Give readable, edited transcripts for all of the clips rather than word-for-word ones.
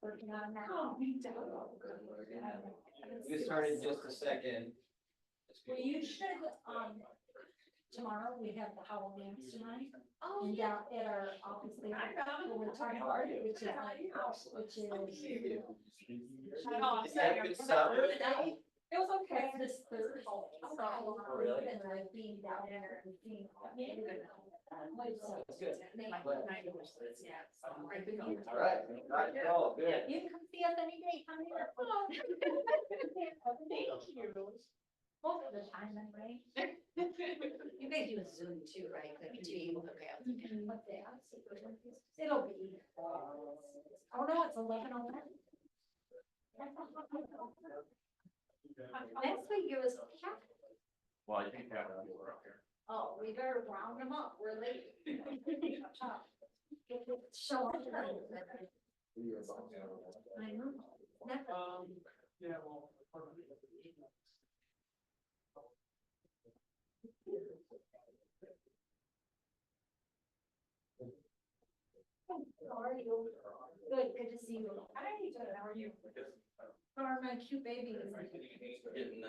Working on that. We started in just a second. Well, you should, tomorrow we have the Howell dance tonight. Oh, And down at our office there, we're talking about it, which is like, which is. Yeah, good stuff. It was okay. This Thursday. Really? And like being down there and being. That's good. Yeah. All right. Oh, good. You can come see us any day, come here. Thank you. Most of the time, anyway. You guys do a Zoom too, right? Like to be able to have. What day? It'll be. Oh, no, it's 11:01. Next week it was. Well, I think that we're up here. Oh, we better round them up, we're late. Show up. I know. Yeah, well. How are you? Good, good to see you. Hi, good, how are you? How are my cute babies? Getting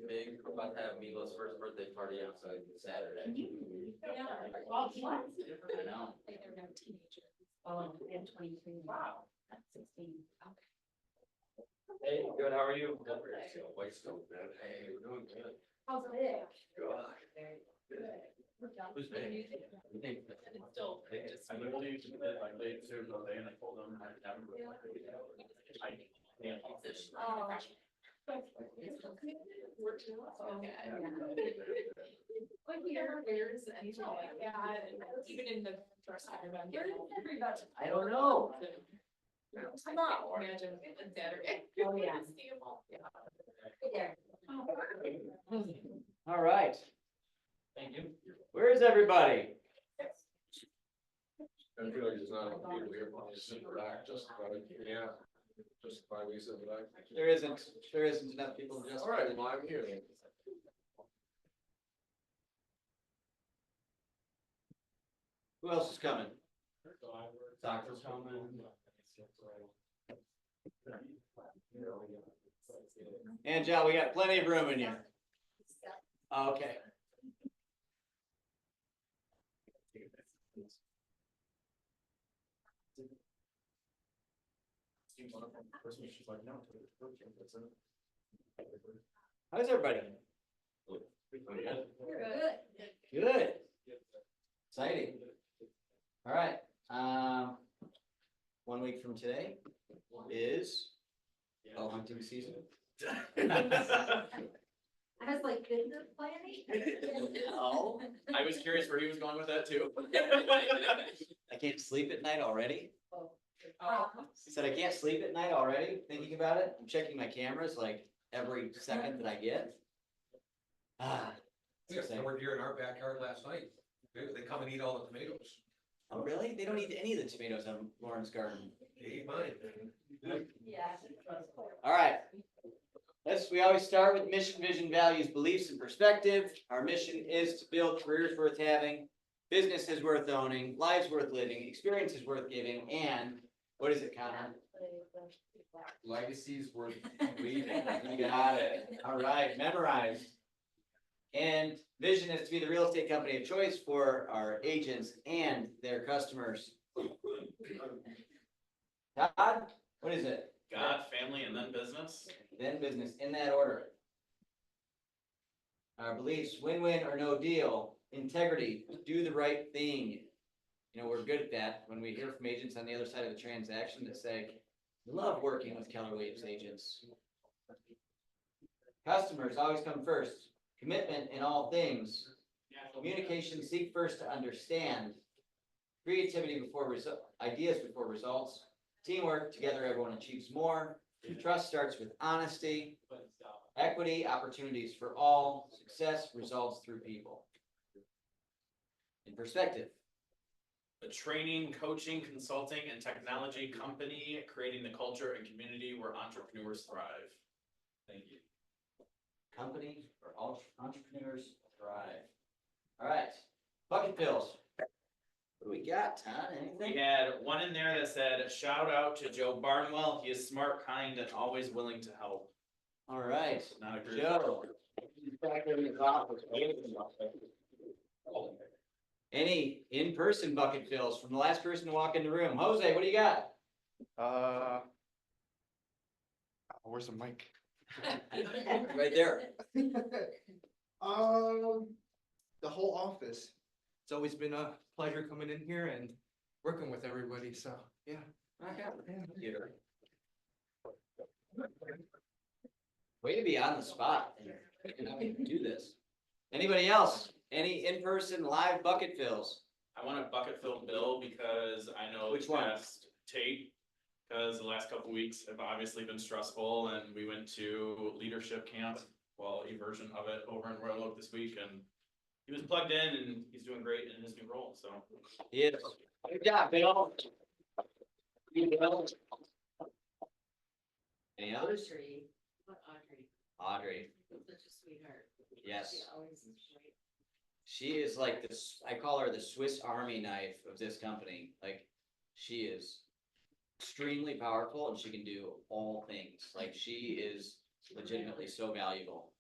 big, we're about to have Mila's first birthday party on Saturday. Yeah. Well, what? I know. Like they're no teenagers. Oh, and 23. Wow. That's 16. Okay. Hey, good, how are you? Wife's so good. Hey, we're doing good. How's it? Who's big? It's still just. I literally used to put like late Tuesday and I told them I never. Oh. Like here, where's anything like that? Even in the first time. Where is everybody? I don't know. Come on. Imagine on Saturday. Oh, yeah. See 'em all. Yeah. Yeah. All right. Thank you. Where is everybody? I feel like it's not a computer, we have to sit back, just by we sit back. There isn't enough people to just. All right, well, I'm here. Who else is coming? Doctor's coming. And John, we got plenty of room in here. Okay. How's everybody? Good. Good. Exciting. All right. 1 week from today is bow hunting season. I was like, business planning? No. I was curious where he was going with that too. I can't sleep at night already. Oh. I said I can't sleep at night already, thinking about it. I'm checking my cameras like every second that I get. Ah. We got more deer in our backyard last night. They come and eat all the tomatoes. Oh, really? They don't eat any of the tomatoes on Lauren's garden. They eat mine. Yeah. All right. We always start with mission, vision, values, beliefs, and perspective. Our mission is to build careers worth having, businesses worth owning, lives worth living, experiences worth giving, and what is it, Connor? Legacies worth leaving. You got it. All right, memorized. And vision is to be the real estate company of choice for our agents and their customers. Todd, what is it? God, family, and then business. Then business, in that order. Our beliefs, win-win or no deal, integrity, do the right thing. You know, we're good at that when we hear from agents on the other side of the transaction that say, love working with Keller Williams agents. Customers always come first. Commitment in all things. Communication, seek first to understand. Creativity before ideas before results. Teamwork, together everyone achieves more. Trust starts with honesty. Equity, opportunities for all. Success results through people. In perspective. A training, coaching, consulting, and technology company, creating the culture and community where entrepreneurs thrive. Thank you. Company where all entrepreneurs thrive. All right, bucket fills. What do we got, Todd? We Anything? had one in there that said, shout out to Joe Barnwell, he is smart, kind, and always willing to help. All right, Not a group. Joe. Any in-person bucket fills from the last person to walk in the room? Jose, what do you got? Where's the mic? Right there. The whole office. It's always been a pleasure coming in here and working with everybody, so, yeah. Computer. Way to be on the spot. And how we do this. Anybody else? Any in-person live bucket fills? I want a bucket filled bill because I know. Which one? past Tate, because the last couple weeks have obviously been stressful and we went to leadership camp, well, a version of it over in Royal Oak this week, and he was plugged in and he's doing great in his new role, so. Yes. Good job, Bill. You, Bill. Any others? Audrey, Such a sweetheart. yes. She always is great. She is like this, I call her the Swiss Army knife of this company. Like, she is extremely powerful and she can do all things. Like, she is legitimately so valuable.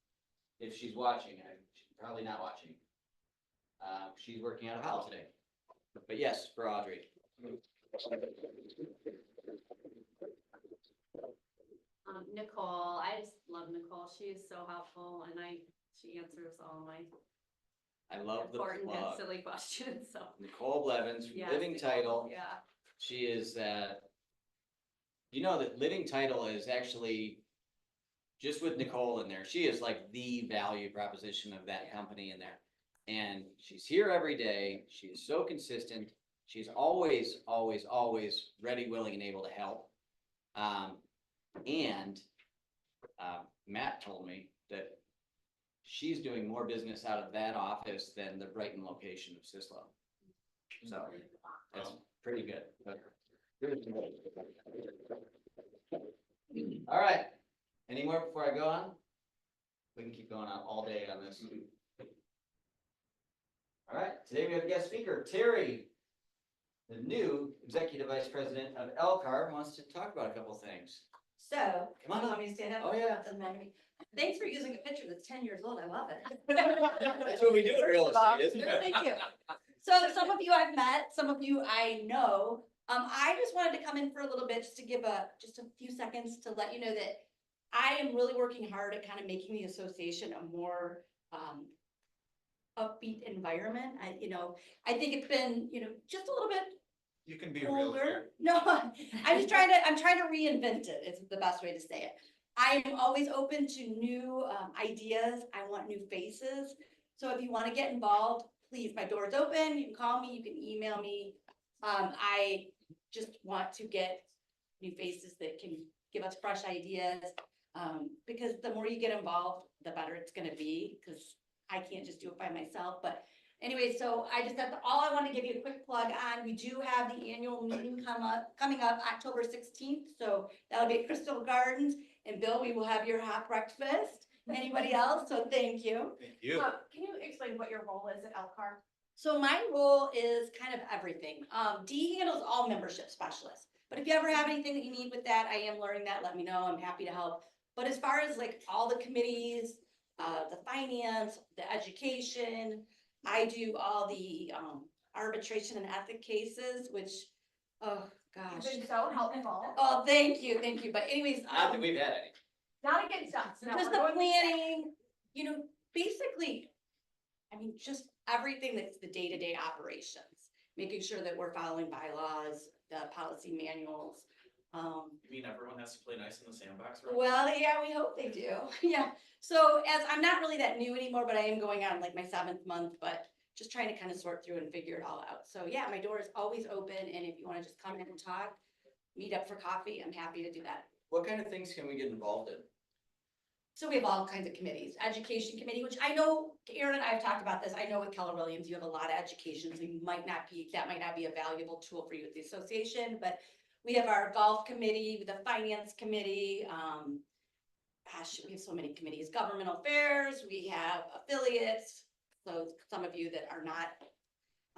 If she's watching, she's probably not watching. She's working out of house today. But yes, for Audrey. Nicole, I just love Nicole. She is so helpful and she answers all my I love the important and plug. silly questions, so. Nicole Blevins, Yeah, Living Nicole, Title. Yeah. She is you know that Living Title is actually, just with Nicole in there, she is like the value proposition of that company in there. And she's here every day. She is so consistent. She's always, always, always ready, willing, and able to help. Matt told me that she's doing more business out of that office than the Brighton location of Sislo. So that's pretty good. All right. Any more before I go on? We can keep going on all day on this. All right, today we have a guest speaker, Terry, the new Executive Vice President of Elcar, wants to talk about a couple things. So, Come on you up. want me to stand up? Oh, yeah. Doesn't matter to me. Thanks for using a picture that's 10 years old. I love it. That's what we do in real estate, isn't it? Thank you. So some of you I've met, some of you I know. I just wanted to come in for a little bit just to give just a few seconds to let you know that I am really working hard at kind of making the association a more upbeat environment. I think it's been, just a little bit You can be real here. older. No, I'm trying to reinvent it, is the best way to say it. I am always open to new ideas. I want new faces. So if you want to get involved, please, my door is open. You can call me, you can email me. I just want to get new faces that can give us fresh ideas. Because the more you get involved, the better it's gonna be, because I can't just do it by myself. But anyway, so all I want to give you a quick plug on, we do have the annual meeting coming up October 16th. So that'll be at Crystal Gardens. And Bill, we will have your hot breakfast. Anybody else? So thank you. Thank you. Can you explain what your role is at Elcar? So my role is kind of everything. Dee handles all membership specialists. But if you ever have anything that you need with that, I am learning that, let me know. I'm happy to help. But as far as like all the committees, the finance, the education, I do all the arbitration and ethic cases, which, oh gosh. You've been so helpful. Oh, thank you. But anyways, Not that we've had any. Not against us. No, just we're the going- planning, basically, just everything that's the day-to-day operations, making sure that we're following bylaws, the policy manuals. You mean everyone has to play nice in the sandbox, right? Well, yeah, we hope they do. Yeah. So as I'm not really that new anymore, but I am going on like my 7th month, but just trying to kind of sort through and figure it all out. So yeah, my door is always open. And if you want to just come in and talk, meet up for coffee, I'm happy to do that. What kind of things can we get involved in? So we have all kinds of committees, education committee, which I know, Aaron and I have talked about this. I know with Keller Williams, you have a lot of education, so that might not be a valuable tool for you at the association, but we have our golf committee, the finance committee, we have so many committees, governmental affairs, we have affiliates. So some of you that are not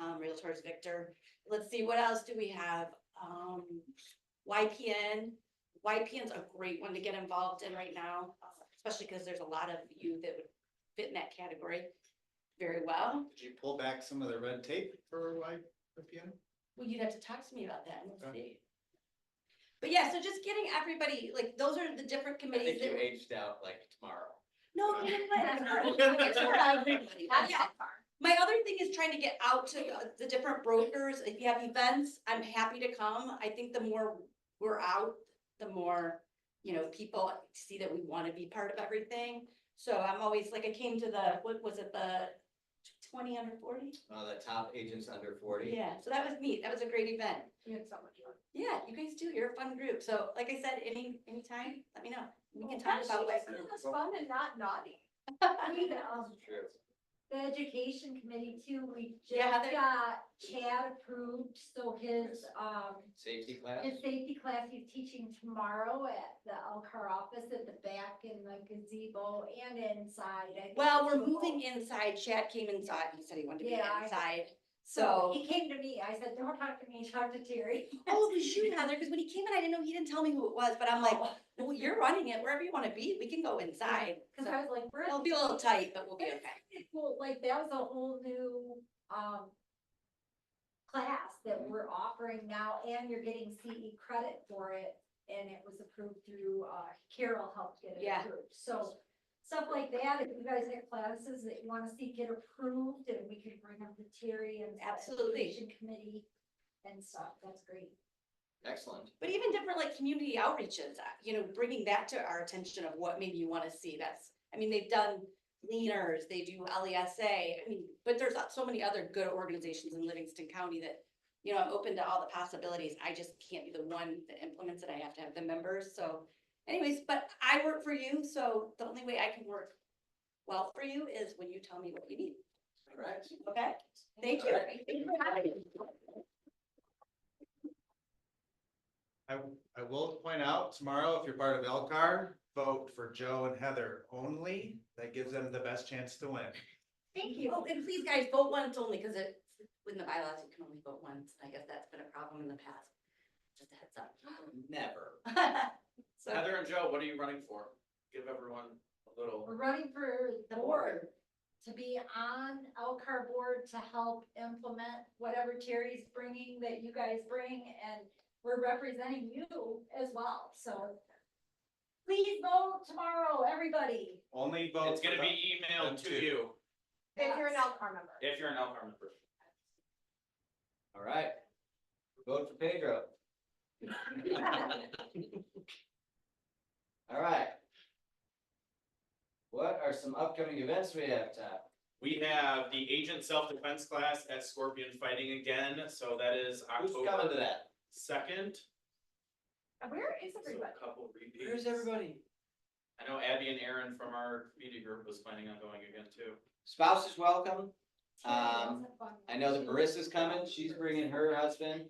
Realtors Victor. Let's see, what else do we have? YPN. YPN's a great one to get involved in right now, especially because there's a lot of you that would fit in that category very well. Did you pull back some of the red tape for YPN? Well, you'd have to talk to me about that and we'll Okay. see. But yeah, so just getting everybody, like, those are the different I committees think you that. aged out like tomorrow. No, you know what? It's for everybody. That's Yeah. how far. My other thing is trying to get out to the different brokers. If you have events, I'm happy to come. I think the more we're out, the more, people see that we want to be part of everything. So I'm always, like, I came to the, what was it, the 20 under 40? The top agents under 40. Yeah, so that was neat. That was a great event. We had so much fun. Yeah, you guys do. You're a fun group. So like I said, anytime, let me know. We can talk about It it. was fun and not naughty. We, True. the education committee too, we Yeah, just Heather. got Chad approved, so Safety class. his safety class, he's teaching tomorrow at the Elcar office at the back in the gazebo and inside. I think Well, we're it's moving both. inside. Chad came inside. He said he wanted to be Yeah, I- inside. So So, he came to me, I said, don't talk to me, talk to Terry. oh, it was you, Heather, because when he came in, I didn't know, he didn't tell me who it was, but I'm like, well, you're running it wherever you want to be. We can go inside. Cause So, I was like, we're. it'll be a little tight, but we'll be It's okay. pretty cool, like, that was a whole new, class that we're offering now, and you're getting CE credit for it, and it was approved through, Carol helped get it Yeah. approved, so. Stuff like that, if you guys have classes that you wanna see get approved, and we can bring them to Terry and the Absolutely. education committee and stuff, that's great. Excellent. But even different like community outreaches, bringing that to our attention of what maybe you want to see. They've done leaners, they do LESA. But there's so many other good organizations in Livingston County that, I'm open to all the possibilities. I just can't be the one that implements it. I have to have the members. So anyways, but I work for you. So the only way I can work well for you is when you tell me what you need. All right. Okay? Thank you. Thank you for having me. I will point out tomorrow, if you're part of Elcar, vote for Joe and Heather only. That gives them the best chance to win. Thank you. Oh, and please, guys, vote once only, because in the bylaws, you can only vote once. I guess that's been a problem in the past. Just a heads up. Never. So, Heather and Joe, what are you running for? Give everyone a little. We're running for the board, to be on Elcar board to help implement whatever Terry's bringing that you guys bring, and we're representing you as well, so. Please vote tomorrow, everybody. Only vote. It's gonna for be emailed to two. you If you're an Elcar member. if you're an Elkhart member. All right. Vote for Pedro. All right. What are some upcoming events we have, Todd? We have the agent self-defense class at Scorpion Fighting again, so that is Who's coming to October that? 2nd. Where is So everybody? a couple repeats. Where's everybody? I know Abby and Aaron from our media group was planning on going again too. Spouse is welcome. Terry has a fun I know that one. Marissa's coming. She's bringing her husband.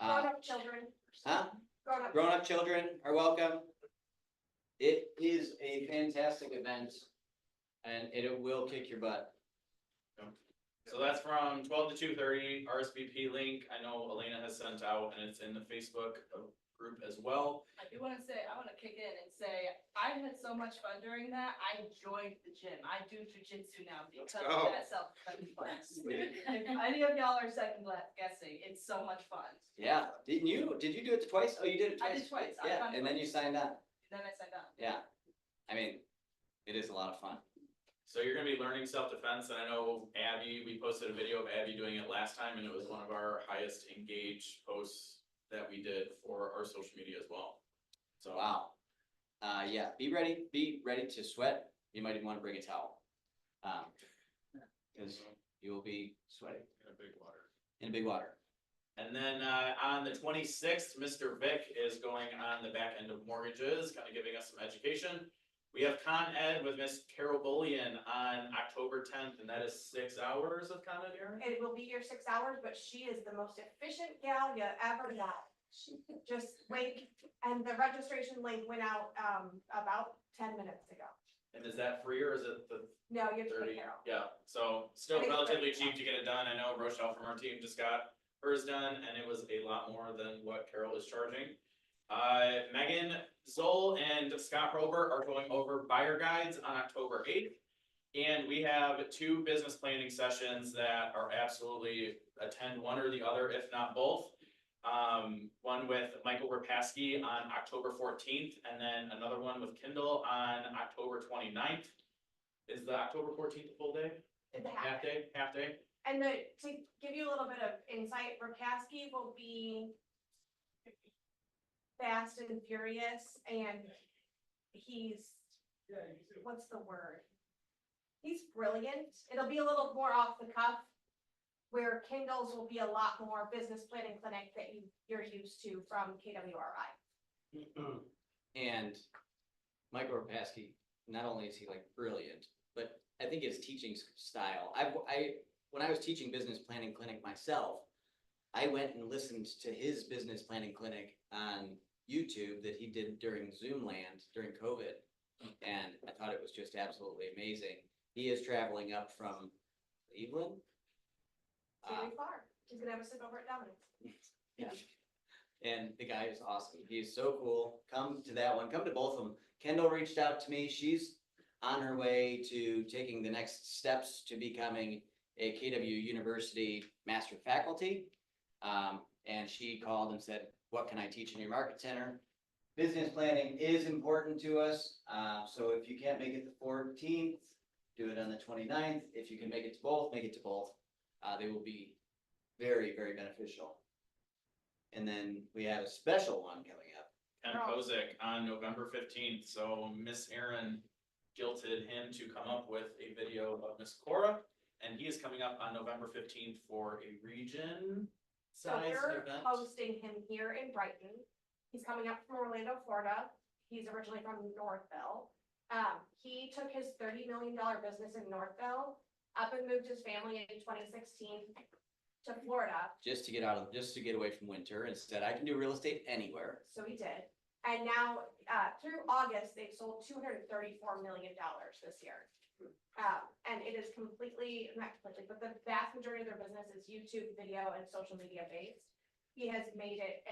Grown-up children. Huh? Grown-up. Grown-up children are welcome. It is a fantastic event and it will kick your butt. So that's from 12 to 2:30, RSVP link. I know Elena has sent out and it's in the Facebook group as well. I do wanna say, I wanna kick in and say, I had so much fun during that, I joined the gym, I do jujitsu now because go. of that self-defense class. If any of y'all are second guessing, it's so much fun, Yeah, did you do it twice? Oh, you did it I twice? did twice. I've Yeah, done and then you twice. signed up. then I signed up. Yeah. I mean, it is a lot of fun. So you're gonna be learning self-defense, and I know Abby, we posted a video of Abby doing it last time, and it was one of our highest engaged posts that we did for our social media as well. So, Wow. Yeah, be ready to sweat. You might even want to bring a towel. Cause you will be sweating In a big water. in big water. and then, on the 26th, Mr. Vic is going on the back end of mortgages, kind of giving us some education. We have Con Ed with Miss Carol Bullion on October 10th, and that is 6 hours of Con Ed, Aaron? It will be your 6 hours, but she is the most efficient gal you ever met. Just wait, and the registration link went out, about 10 minutes ago. And is that free or is it the No, you have to 30? pay Carol. Yeah, so still I think it's relatively 30. cheap to get it done. I know Rochelle from our team just got hers done and it was a lot more than what Carol is charging. Megan Zoll and Scott Rober are going over buyer guides on October 8th. And we have 2 business planning sessions that are absolutely attend one or the other, if not both. One with Michael Rapaski on October 14th, and then another one with Kindle on October 29th. Is the October 14th a full day? It's a Half day, half day? And to give you a little bit of insight, Rapkowski will be fast and furious, and what's the word? He's brilliant. It'll be a little more off the cuff, where Kindles will be a lot more business planning clinic that you're used to from KWRI. And Michael Rapaski, not only is he like brilliant, but I think his teaching style, when I was teaching business planning clinic myself, I went and listened to his business planning clinic on YouTube that he did during Zoom land during COVID. And I thought it was just absolutely amazing. He is traveling up from Cleveland. Very far. He's gonna have a sit over at Dominic's. Yeah. And the guy is awesome. He's so cool. Come to that one. Come to both of them. Kendall reached out to me. She's on her way to taking the next steps to becoming a KW University Master Faculty. And she called and said, what can I teach in your market center? Business planning is important to us. So if you can't make it the 14th, do it on the 29th. If you can make it to both, make it to both. They will be very, very beneficial. And then we have a special one coming up. Ken Kozik on November 15th, so Miss Aaron guilted him to come up with a video of Miss Cora. And he is coming up on November 15th for a region So size we're event. hosting him here in Brighton. He's coming up from Orlando, Florida. He's originally from Northville. He took his $30 million business in Northville up and moved his family in 2016 to Florida. Just to get away from winter and said, I can do real estate anywhere. So he did. And now, through August, they've sold $234 million this year. And it is not completely, but the vast majority of their business is YouTube, video, and social media based. He has made it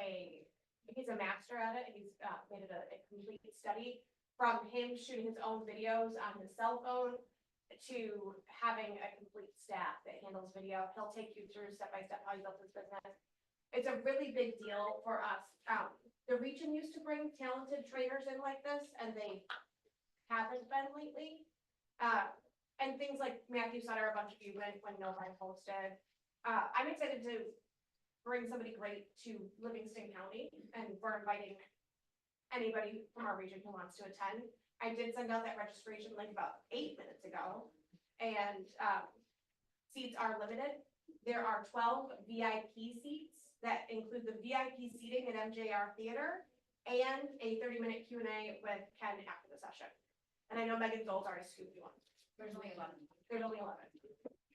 he's a master at it. He's made it a complete study, from him shooting his own videos on his cell phone to having a complete staff that handles video. He'll take you through step by step how he built his business. It's a really big deal for us. The region used to bring talented trainers in like this, and they haven't been lately. And things like Matthew Sutter, a bunch of you went when Novi hosted. I'm excited to bring somebody great to Livingston County, and we're inviting anybody from our region who wants to attend. I did send out that registration link about 8 minutes ago, and seats are limited. There are 12 VIP seats that include the VIP seating at MJR Theater and a 30-minute Q&A with Ken after the session. And I know Megan Zoll's already scooped you one. There's only 11. There's only 11.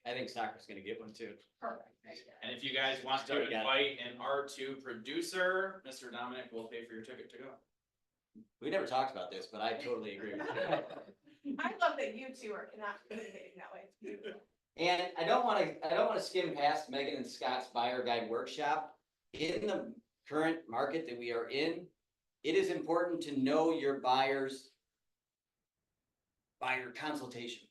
I think soccer's gonna get one too. Perfect. And if you guys want to Sorry, got it. invite an R2 producer, Mr. Dominic will pay for your ticket to go. We never talked about this, but I totally agree with you. I love that you two are not communicating that way. And I don't wanna skim past Megan and Scott's buyer guide workshop. In the current market that we are in, it is important to know your buyer consultation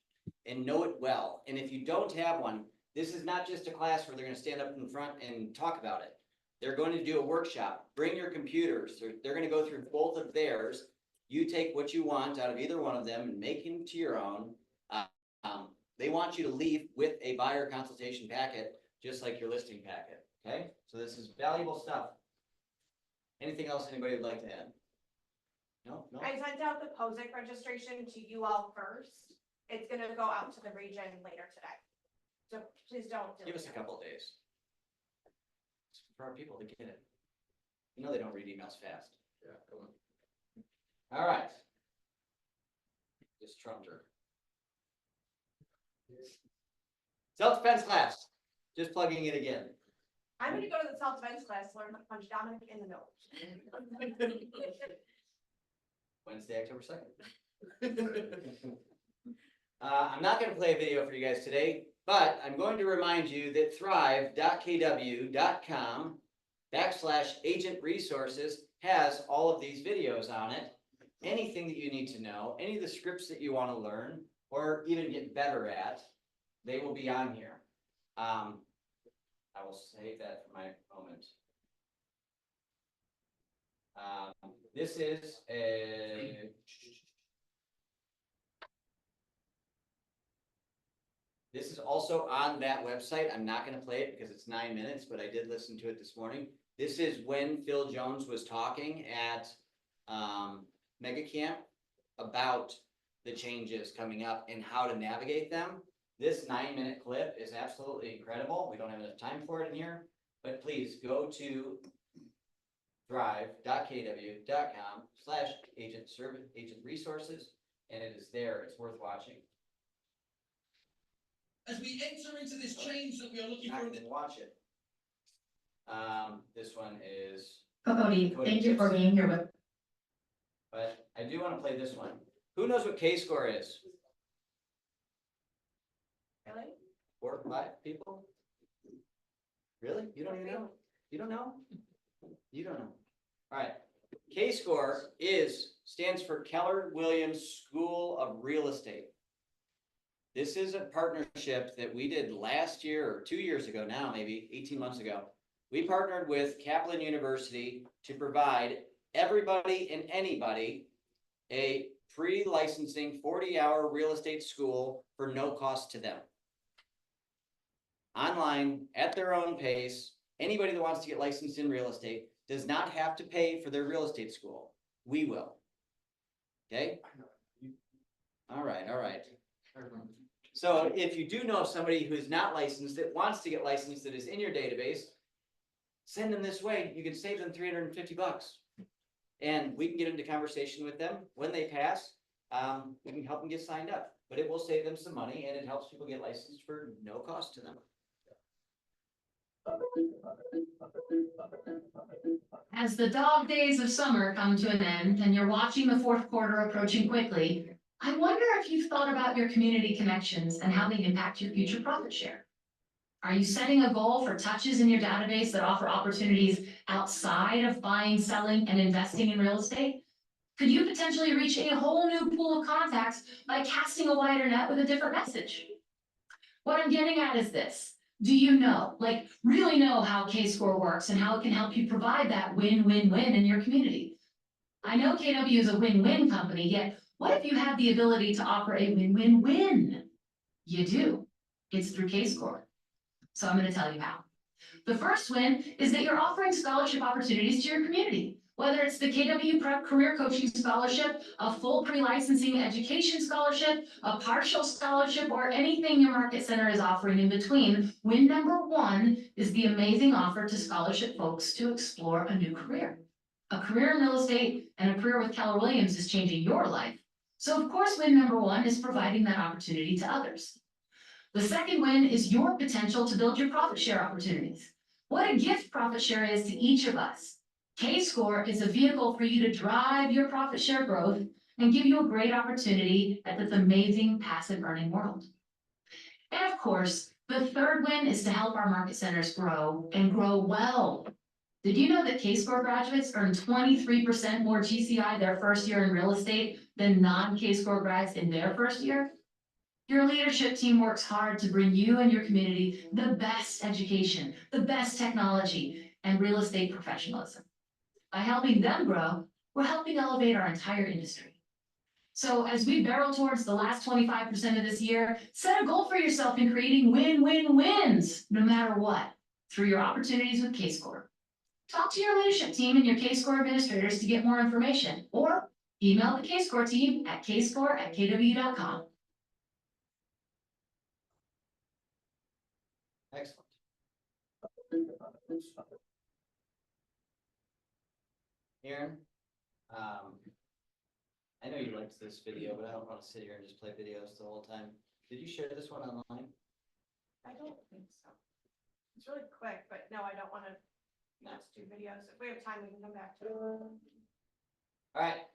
and know it well. And if you don't have one, this is not just a class where they're gonna stand up in front and talk about it. They're going to do a workshop. Bring your computers. They're gonna go through both of theirs. You take what you want out of either one of them and make them to your own. They want you to leave with a buyer consultation packet, just like your listing packet, okay? So this is valuable stuff. Anything else anybody would like to add? No? I sent out the POSIC registration to you all first. It's gonna go out to the region later today. So please don't. Give us a couple of days. It's for our people to get it. You know they don't read emails fast. Yeah, come on. All right. Just trumped her. Self-defense class, just plugging it again. I'm gonna go to the self-defense class, learn how to punch Dominic in the nose. Wednesday, October 2nd. I'm not gonna play a video for you guys today, but I'm going to remind you that thrive.kw.com/agent resources has all of these videos on it. Anything that you need to know, any of the scripts that you want to learn, or even get better at, they will be on here. I will save that for my moment. This is a. This is also on that website. I'm not gonna play it because it's 9 minutes, but I did listen to it this morning. This is when Phil Jones was talking at Mega Camp about the changes coming up and how to navigate them. This 9-minute clip is absolutely incredible. We don't have enough time for it in here, but please go to thrive.kw.com/agent resources, and it is there. It's worth watching. As we enter into this change that we are looking Not for. gonna watch it. This one is, Cody, thank you for being here with. but I do wanna play this one. Who knows what K-score is? Really? 4 or 5 people? Really? You don't even know? You don't know? You don't know. Alright, K-score stands for Keller Williams School of Real Estate. This is a partnership that we did last year or 2 years ago now, maybe 18 months ago. We partnered with Kaplan University to provide everybody and anybody a pre-licensing 40-hour real estate school for no cost to them. Online, at their own pace, anybody that wants to get licensed in real estate does not have to pay for their real estate school. We will. Okay? All right, all right. So if you do know somebody who is not licensed, that wants to get licensed, that is in your database, send them this way. You can save them $350. And we can get into conversation with them. When they pass, we can help them get signed up. But it will save them some money, and it helps people get licensed for no cost to them. As the dog days of summer come to an end and you're watching the fourth quarter approaching quickly, I wonder if you've thought about your community connections and how they impact your future profit share. Are you setting a goal for touches in your database that offer opportunities outside of buying, selling, and investing in real estate? Could you potentially reach a whole new pool of contacts by casting a wider net with a different message? What I'm getting at is this. Do you know, really know how K-Score works and how it can help you provide that win-win-win in your community? I know KW is a win-win company, yet what if you have the ability to offer a win-win-win? You do. It's through K-Score. So I'm going to tell you how. The first win is that you're offering scholarship opportunities to your community. Whether it's the KW Prep Career Coaching Scholarship, a full pre-licensing education scholarship, a partial scholarship, or anything your market center is offering in between, win number 1 is the amazing offer to scholarship folks to explore a new career. A career in real estate and a career with Keller Williams is changing your life. So of course, win number 1 is providing that opportunity to others. The second win is your potential to build your profit share opportunities. What a gift profit share is to each of us. K-Score is a vehicle for you to drive your profit share growth and give you a great opportunity at this amazing passive earning world. And of course, the third win is to help our market centers grow and grow well. Did you know that K-Score graduates earn 23% more GCI their first year in real estate than non-K-Score grads in their first year? Your leadership team works hard to bring you and your community the best education, the best technology, and real estate professionalism. By helping them grow, we're helping elevate our entire industry. So as we barrel towards the last 25% of this year, set a goal for yourself in creating win-win-wins, no matter what, through your opportunities with K-Score. Talk to your leadership team and your K-Score administrators to get more information, or email the K-Score team at kscore@kw.com. Excellent. Aaron, I know you liked this video, but I don't want to sit here and just play videos the whole time. Did you share this one online? I don't think so. It's really quick, but no, I don't wanna just do videos. If we have time, we can come back to it. All right,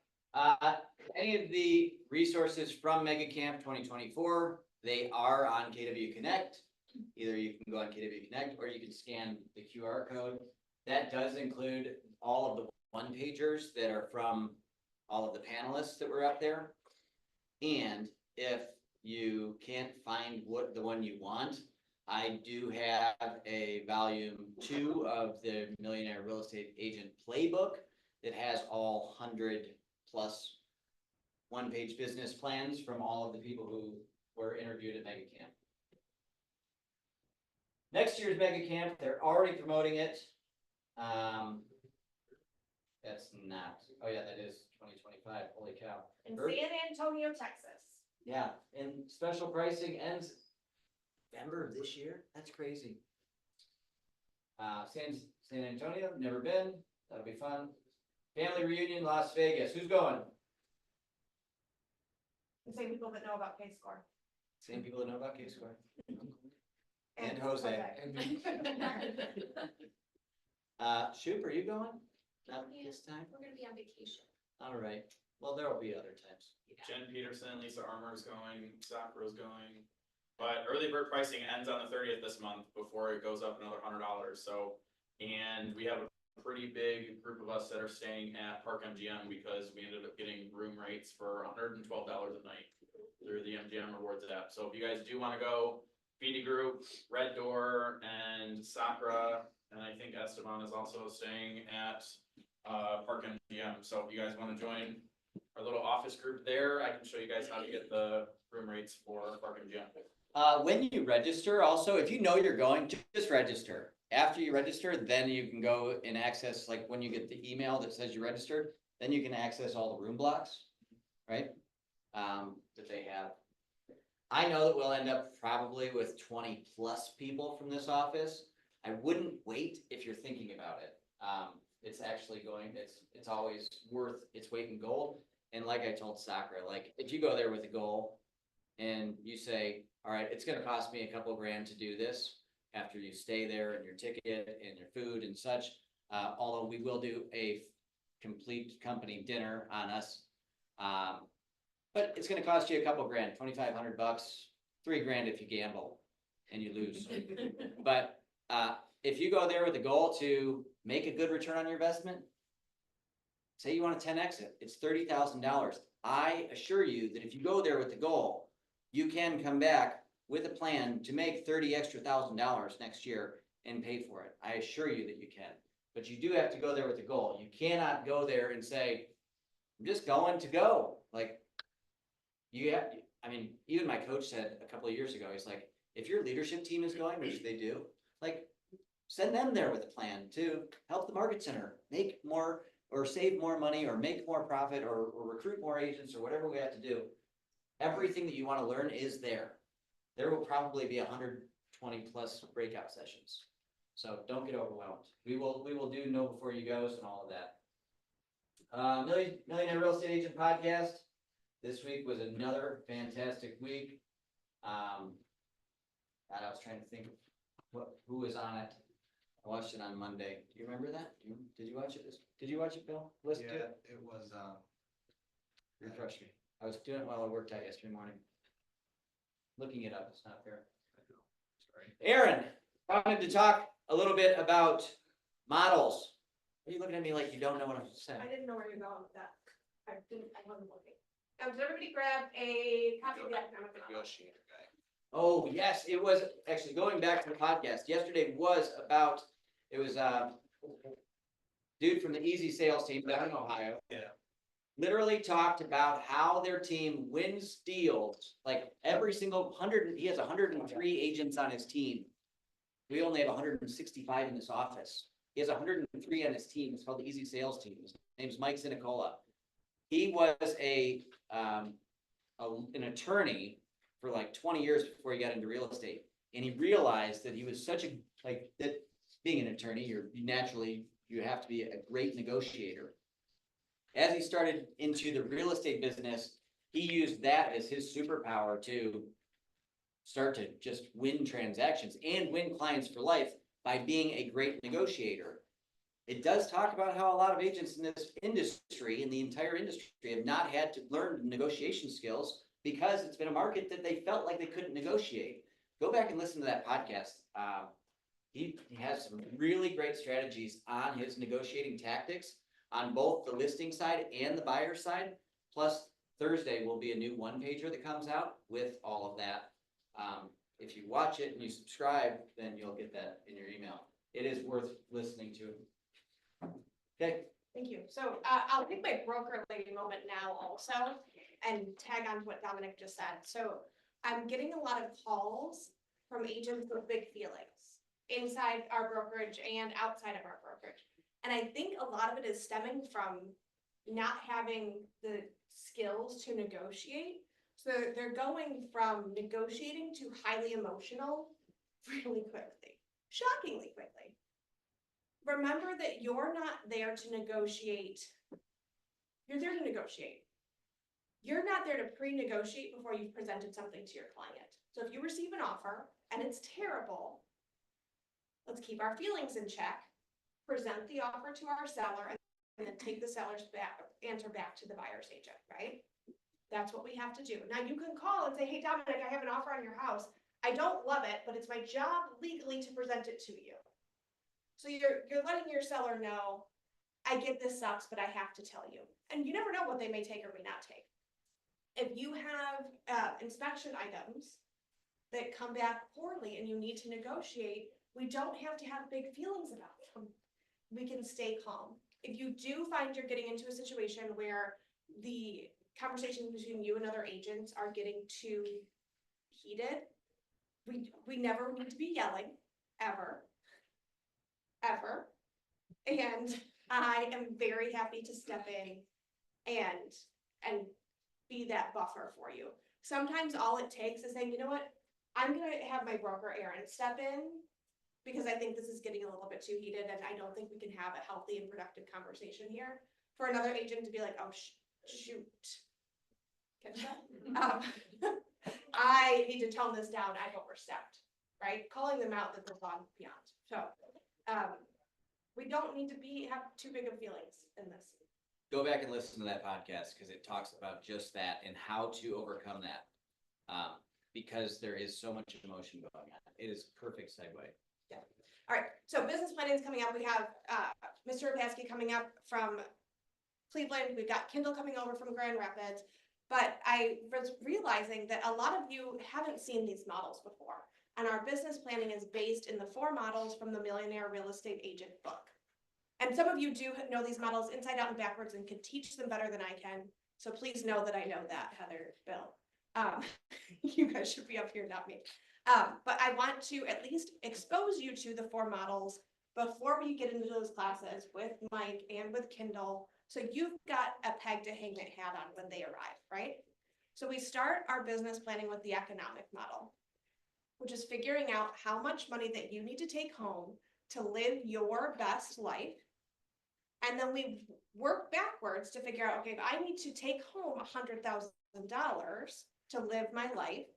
Any of the resources from Mega Camp 2024, they are on KW Connect. Either you can go on KW Connect or you can scan the QR code. That does include all of the one-pagers that are from all of the panelists that were up there. And if you can't find the one you want, I do have a volume 2 of the Millionaire Real Estate Agent Playbook that has all 100+ one-page business plans from all of the people who were interviewed at Mega Camp. Next year's Mega Camp, they're already promoting it. That's not, oh yeah, that is 2025, holy cow. In San Antonio, Texas. Yeah, and special pricing ends November of this year, that's crazy. San Antonio, never been, that'll be fun. Family reunion, Las Vegas, who's going? The same people that know about K-Score. Same people that know about K-Score. And Jose. Shoop, are you going? Not this time? We're gonna be on vacation. All right, well, there'll be other times. Jen Peterson, Lisa Armour's going, Sakura's going. But early bird pricing ends on the 30th this month before it goes up another $100. So, and we have a pretty big group of us that are staying at Park MGM because we ended up getting room rates for $112 a night through the MGM Rewards app. So if you guys do want to go, Feedy Group, Red Door, and Sakura, and I think Esteban is also staying at Park MGM. So if you guys want to join our little office group there, I can show you guys how to get the room rates for Park MGM. When you register, also, if you know you're going, just register. After you register, then you can go and access, like when you get the email that says you registered, then you can access all the room blocks, right? That they have. I know that we'll end up probably with 20+ people from this office. I wouldn't wait if you're thinking about it. It's actually it's always worth its weight in gold. And like I told Sakura, like if you go there with a goal and you say, all right, it's gonna cost me a couple grand to do this after you stay there and your ticket and your food and such. Although we will do a complete company dinner on us. But it's gonna cost you a couple grand, $2,500, $3,000 if you gamble and you lose. But if you go there with a goal to make a good return on your investment, say you want a 10x it, it's $30,000. I assure you that if you go there with the goal, you can come back with a plan to make $30,000 extra next year and pay for it. I assure you that you can, but you do have to go there with a goal. You cannot go there and say, I'm just going to go. Like I mean, even my coach said a couple of years ago, he's like, if your leadership team is going, which they do, like send them there with a plan to help the market center make more or save more money or make more profit or recruit more agents or whatever we have to do. Everything that you want to learn is there. There will probably be 120+ breakout sessions. So don't get overwhelmed. We will do know before you goes and all of that. Millionaire Real Estate Agent Podcast. This week was another fantastic week. God, I was trying to think who was on it. I watched it on Monday. Do you remember that? Did you watch it? Did you watch it, Bill? Listen to it. It was, Refresh me. I was doing it while I worked out yesterday morning. Looking it up, it's not fair. sorry. Aaron, wanted to talk a little bit about models. Are you looking at me like you don't know what I'm saying? I didn't know where you're going with that. I wasn't looking. Does everybody grab a copy of the economic model? Negotiator guy. Oh, yes, it was actually going back to the podcast. Yesterday was about, it was dude from the Easy Sales team down in Ohio. Yeah. Literally talked about how their team wins deals, like every single he has 103 agents on his team. We only have 165 in this office. He has 103 on his team. It's called the Easy Sales Team. His name's Mike Sinicola. He was an attorney for like 20 years before he got into real estate. And he realized that he was that being an attorney, you have to be a great negotiator. As he started into the real estate business, he used that as his superpower to start to just win transactions and win clients for life by being a great negotiator. it does talk about how a lot of agents in this industry, in the entire industry, have not had to learn negotiation skills because it's been a market that they felt like they couldn't negotiate. Go back and listen to that podcast. He has some really great strategies on his negotiating tactics on both the listing side and the buyer side. Plus, Thursday will be a new one pager that comes out with all of that. If you watch it and you subscribe, then you'll get that in your email. It is worth listening to. Okay, Thank you. So I'll take my broker lady moment now also and tag on to what Dominic just said. So I'm getting a lot of calls from agents with big feelings inside our brokerage and outside of our brokerage. And I think a lot of it is stemming from not having the skills to negotiate. So they're going from negotiating to highly emotional really quickly, shockingly quickly. Remember that you're not there to negotiate. You're there to negotiate. You're not there to pre-negotiate before you've presented something to your client. So if you receive an offer and it's terrible, let's keep our feelings in check, present the offer to our seller, and then take the seller's answer back to the buyer's agent, right? That's what we have to do. Now you can call and say, hey, Dominic, I have an offer on your house. I don't love it, but it's my job legally to present it to you. So you're letting your seller know, I get this sucks, but I have to tell you. And you never know what they may take or may not take. If you have inspection items that come back poorly and you need to negotiate, we don't have to have big feelings about them. We can stay calm. If you do find you're getting into a situation where the conversations between you and other agents are getting too heated, we never need to be yelling, ever. And I am very happy to step in and be that buffer for you. Sometimes all it takes is saying, you know what, I'm gonna have my broker Erin step in because I think this is getting a little bit too heated and I don't think we can have a healthy and productive conversation here. For another agent to be like, oh, shoot. Catch that? I need to tone this down, I've overstepped, right? Calling them out that they're gone beyond. So, we don't need to have too big of feelings in this. go back and listen to that podcast because it talks about just that and how to overcome that. Because there is so much emotion going on. It is perfect segue. Yeah. All right. So business planning is coming up. We have Mr. Opaski coming up from Cleveland. We've got Kendall coming over from Grand Rapids. But I was realizing that a lot of you haven't seen these models before. And our business planning is based in the 4 models from the Millionaire Real Estate Agent book. And some of you do know these models inside out and backwards and can teach them better than I can. So please know that I know that, Heather, Bill. You guys should be up here, not me. But I want to at least expose you to the 4 models before we get into those classes with Mike and with Kendall. So you've got a peg to hang that hat on when they arrive, right? So we start our business planning with the economic model, which is figuring out how much money that you need to take home to live your best life. And then we work backwards to figure out, okay, if I need to take home $100,000 to live my life,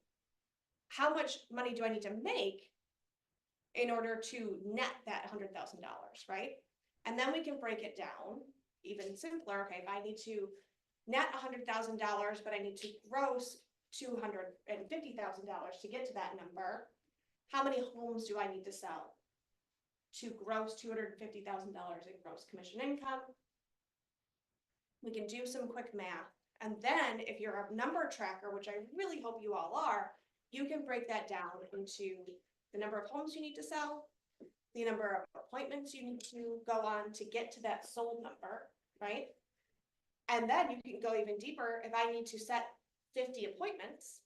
how much money do I need to make in order to net that $100,000, right? And then we can break it down even simpler. Okay, if I need to net $100,000, but I need to gross $250,000 to get to that number, how many homes do I need to sell to gross $250,000 in gross commission income? We can do some quick math. And then if you're a number tracker, which I really hope you all are, you can break that down into the number of homes you need to sell, the number of appointments you need to go on to get to that sold number, right? And then you can go even deeper. If I need to set 50 appointments,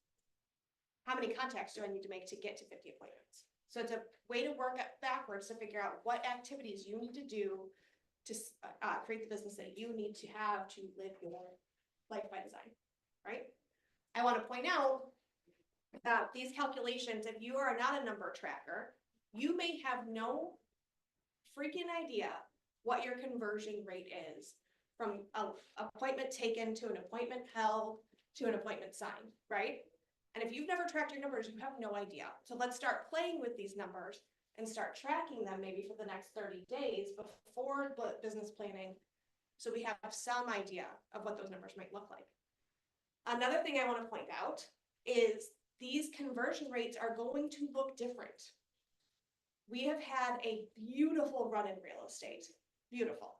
how many contacts do I need to make to get to 50 appointments? So it's a way to work backwards to figure out what activities you need to do to create the business that you need to have to live your life by design, right? I want to point out that these calculations, if you are not a number tracker, you may have no freaking idea what your conversion rate is from an appointment taken to an appointment held to an appointment signed, right? And if you've never tracked your numbers, you have no idea. So let's start playing with these numbers and start tracking them maybe for the next 30 days before business planning. So we have some idea of what those numbers might look like. Another thing I want to point out is these conversion rates are going to look different. We have had a beautiful run in real estate, beautiful.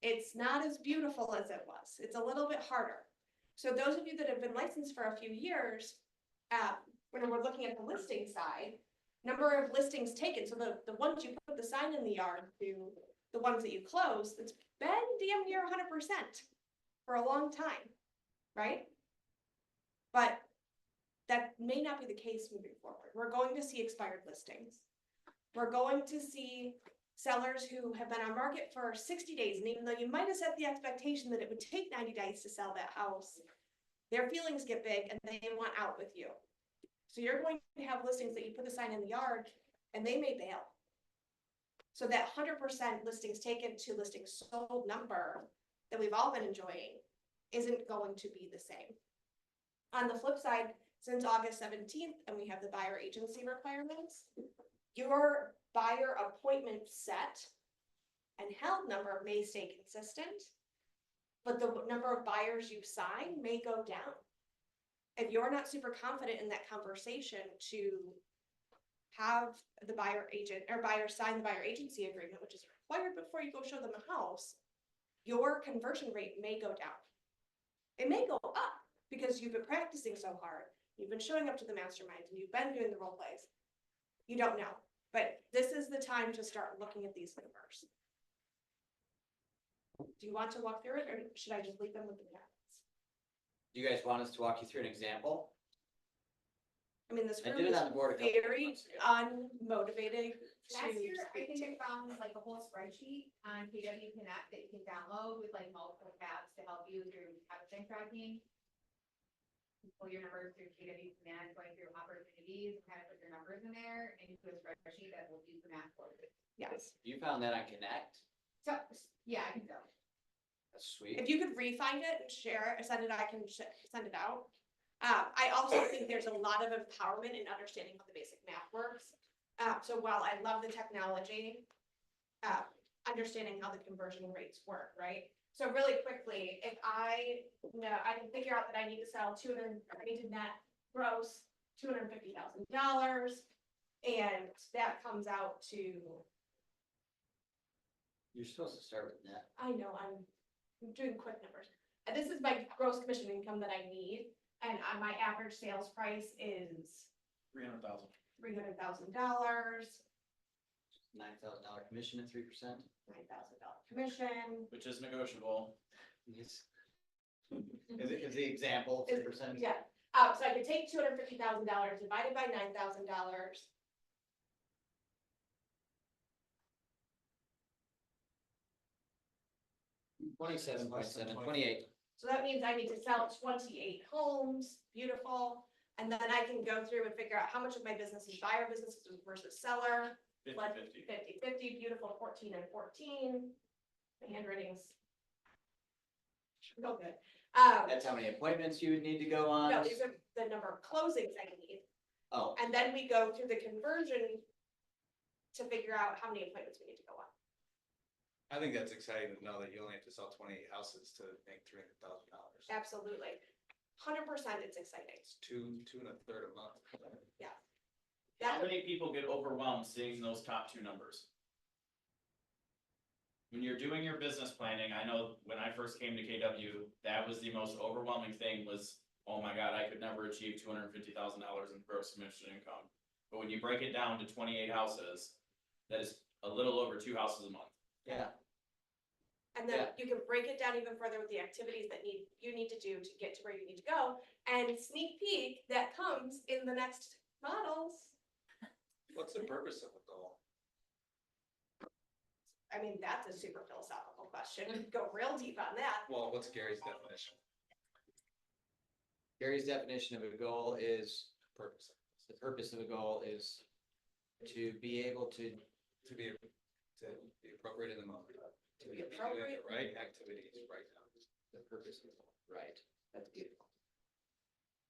It's not as beautiful as it was. It's a little bit harder. So those of you that have been licensed for a few years, when we're looking at the listing side, number of listings taken, so the ones you put the sign in the yard to the ones that you close, it's been damn near 100% for a long time, right? But that may not be the case moving forward. We're going to see expired listings. We're going to see sellers who have been on market for 60 days, and even though you might have set the expectation that it would take 90 days to sell that house, their feelings get big and they want out with you. So you're going to have listings that you put the sign in the yard and they may bail. So that 100% listings taken to listings sold number that we've all been enjoying isn't going to be the same. On the flip side, since August 17th, and we have the buyer agency requirements, your buyer appointment set and held number may stay consistent, but the number of buyers you sign may go down. If you're not super confident in that conversation to have the buyer agent or buyer sign the buyer agency agreement, which is required before you go show them a house, your conversion rate may go down. It may go up because you've been practicing so hard, you've been showing up to the masterminds, and you've been doing the role plays. You don't know, but this is the time to start looking at these numbers. Do you want to walk through it, or should I just leave them with the parents? Do you guys want us to walk you through an example? I mean, this I room did it is on the board a couple very months ago. unmotivated to Last year, I speak think to. I found like a whole spreadsheet on KW Connect that you can download with like multiple tabs to help you with your applicant tracking. You pull your numbers through KW Connect, going through opportunities, kind of put your numbers in there and into a spreadsheet that will do the math for you. Yes. You found that on Connect? So, yeah, I can go. That's sweet. If you could re-find it and share it, send it, I can send it out. I also think there's a lot of empowerment in understanding how the basic math works. So while I love the technology, understanding how the conversion rates work, right? So really quickly, if I know, I can figure out that I need to sell I need to net gross $250,000, and that comes out to, You're supposed to start with net. I know, I'm doing quick numbers. And this is my gross commission income that I need. And my average sales price is $300,000. $300,000, $9,000 $9,000 commission at 3%. commission. Which is negotiable. Yes. Is the example 3%? Yeah, so I could take $250,000 divided by $9,000. 27.7, 28. So that means I need to sell 28 homes, beautiful. And then I can go through and figure out how much of my business is buyer business versus seller. 50-50. 50-50, beautiful, 14 and 14. My handwriting's no good. That's how many appointments you would need to go on? No, these are the number of closings I need. Oh, And then we go through the conversion to figure out how many appointments we need to go on. I think that's exciting to know that you only have to sell 28 houses to make $300,000. Absolutely. 100% it's exciting. It's two and a third a month. Yeah. How That, many people get overwhelmed seeing those top two numbers? When you're doing your business planning, I know when I first came to KW, that was the most overwhelming thing was, oh my God, I could never achieve $250,000 in gross commission income. But when you break it down to 28 houses, that is a little over 2 houses a month. yeah. and then you can break it down even further with the activities that you need to do to get to where you need to go. And sneak peek that comes in the next models. What's the purpose of a goal? I mean, that's a super philosophical question. Go real deep on that. Well, what's Gary's definition? Gary's definition of a goal is, Purpose. the purpose of a goal is to be able to, To be appropriate in the moment. To be Doing appropriate. the right activities right now. the purpose of, right, that's beautiful.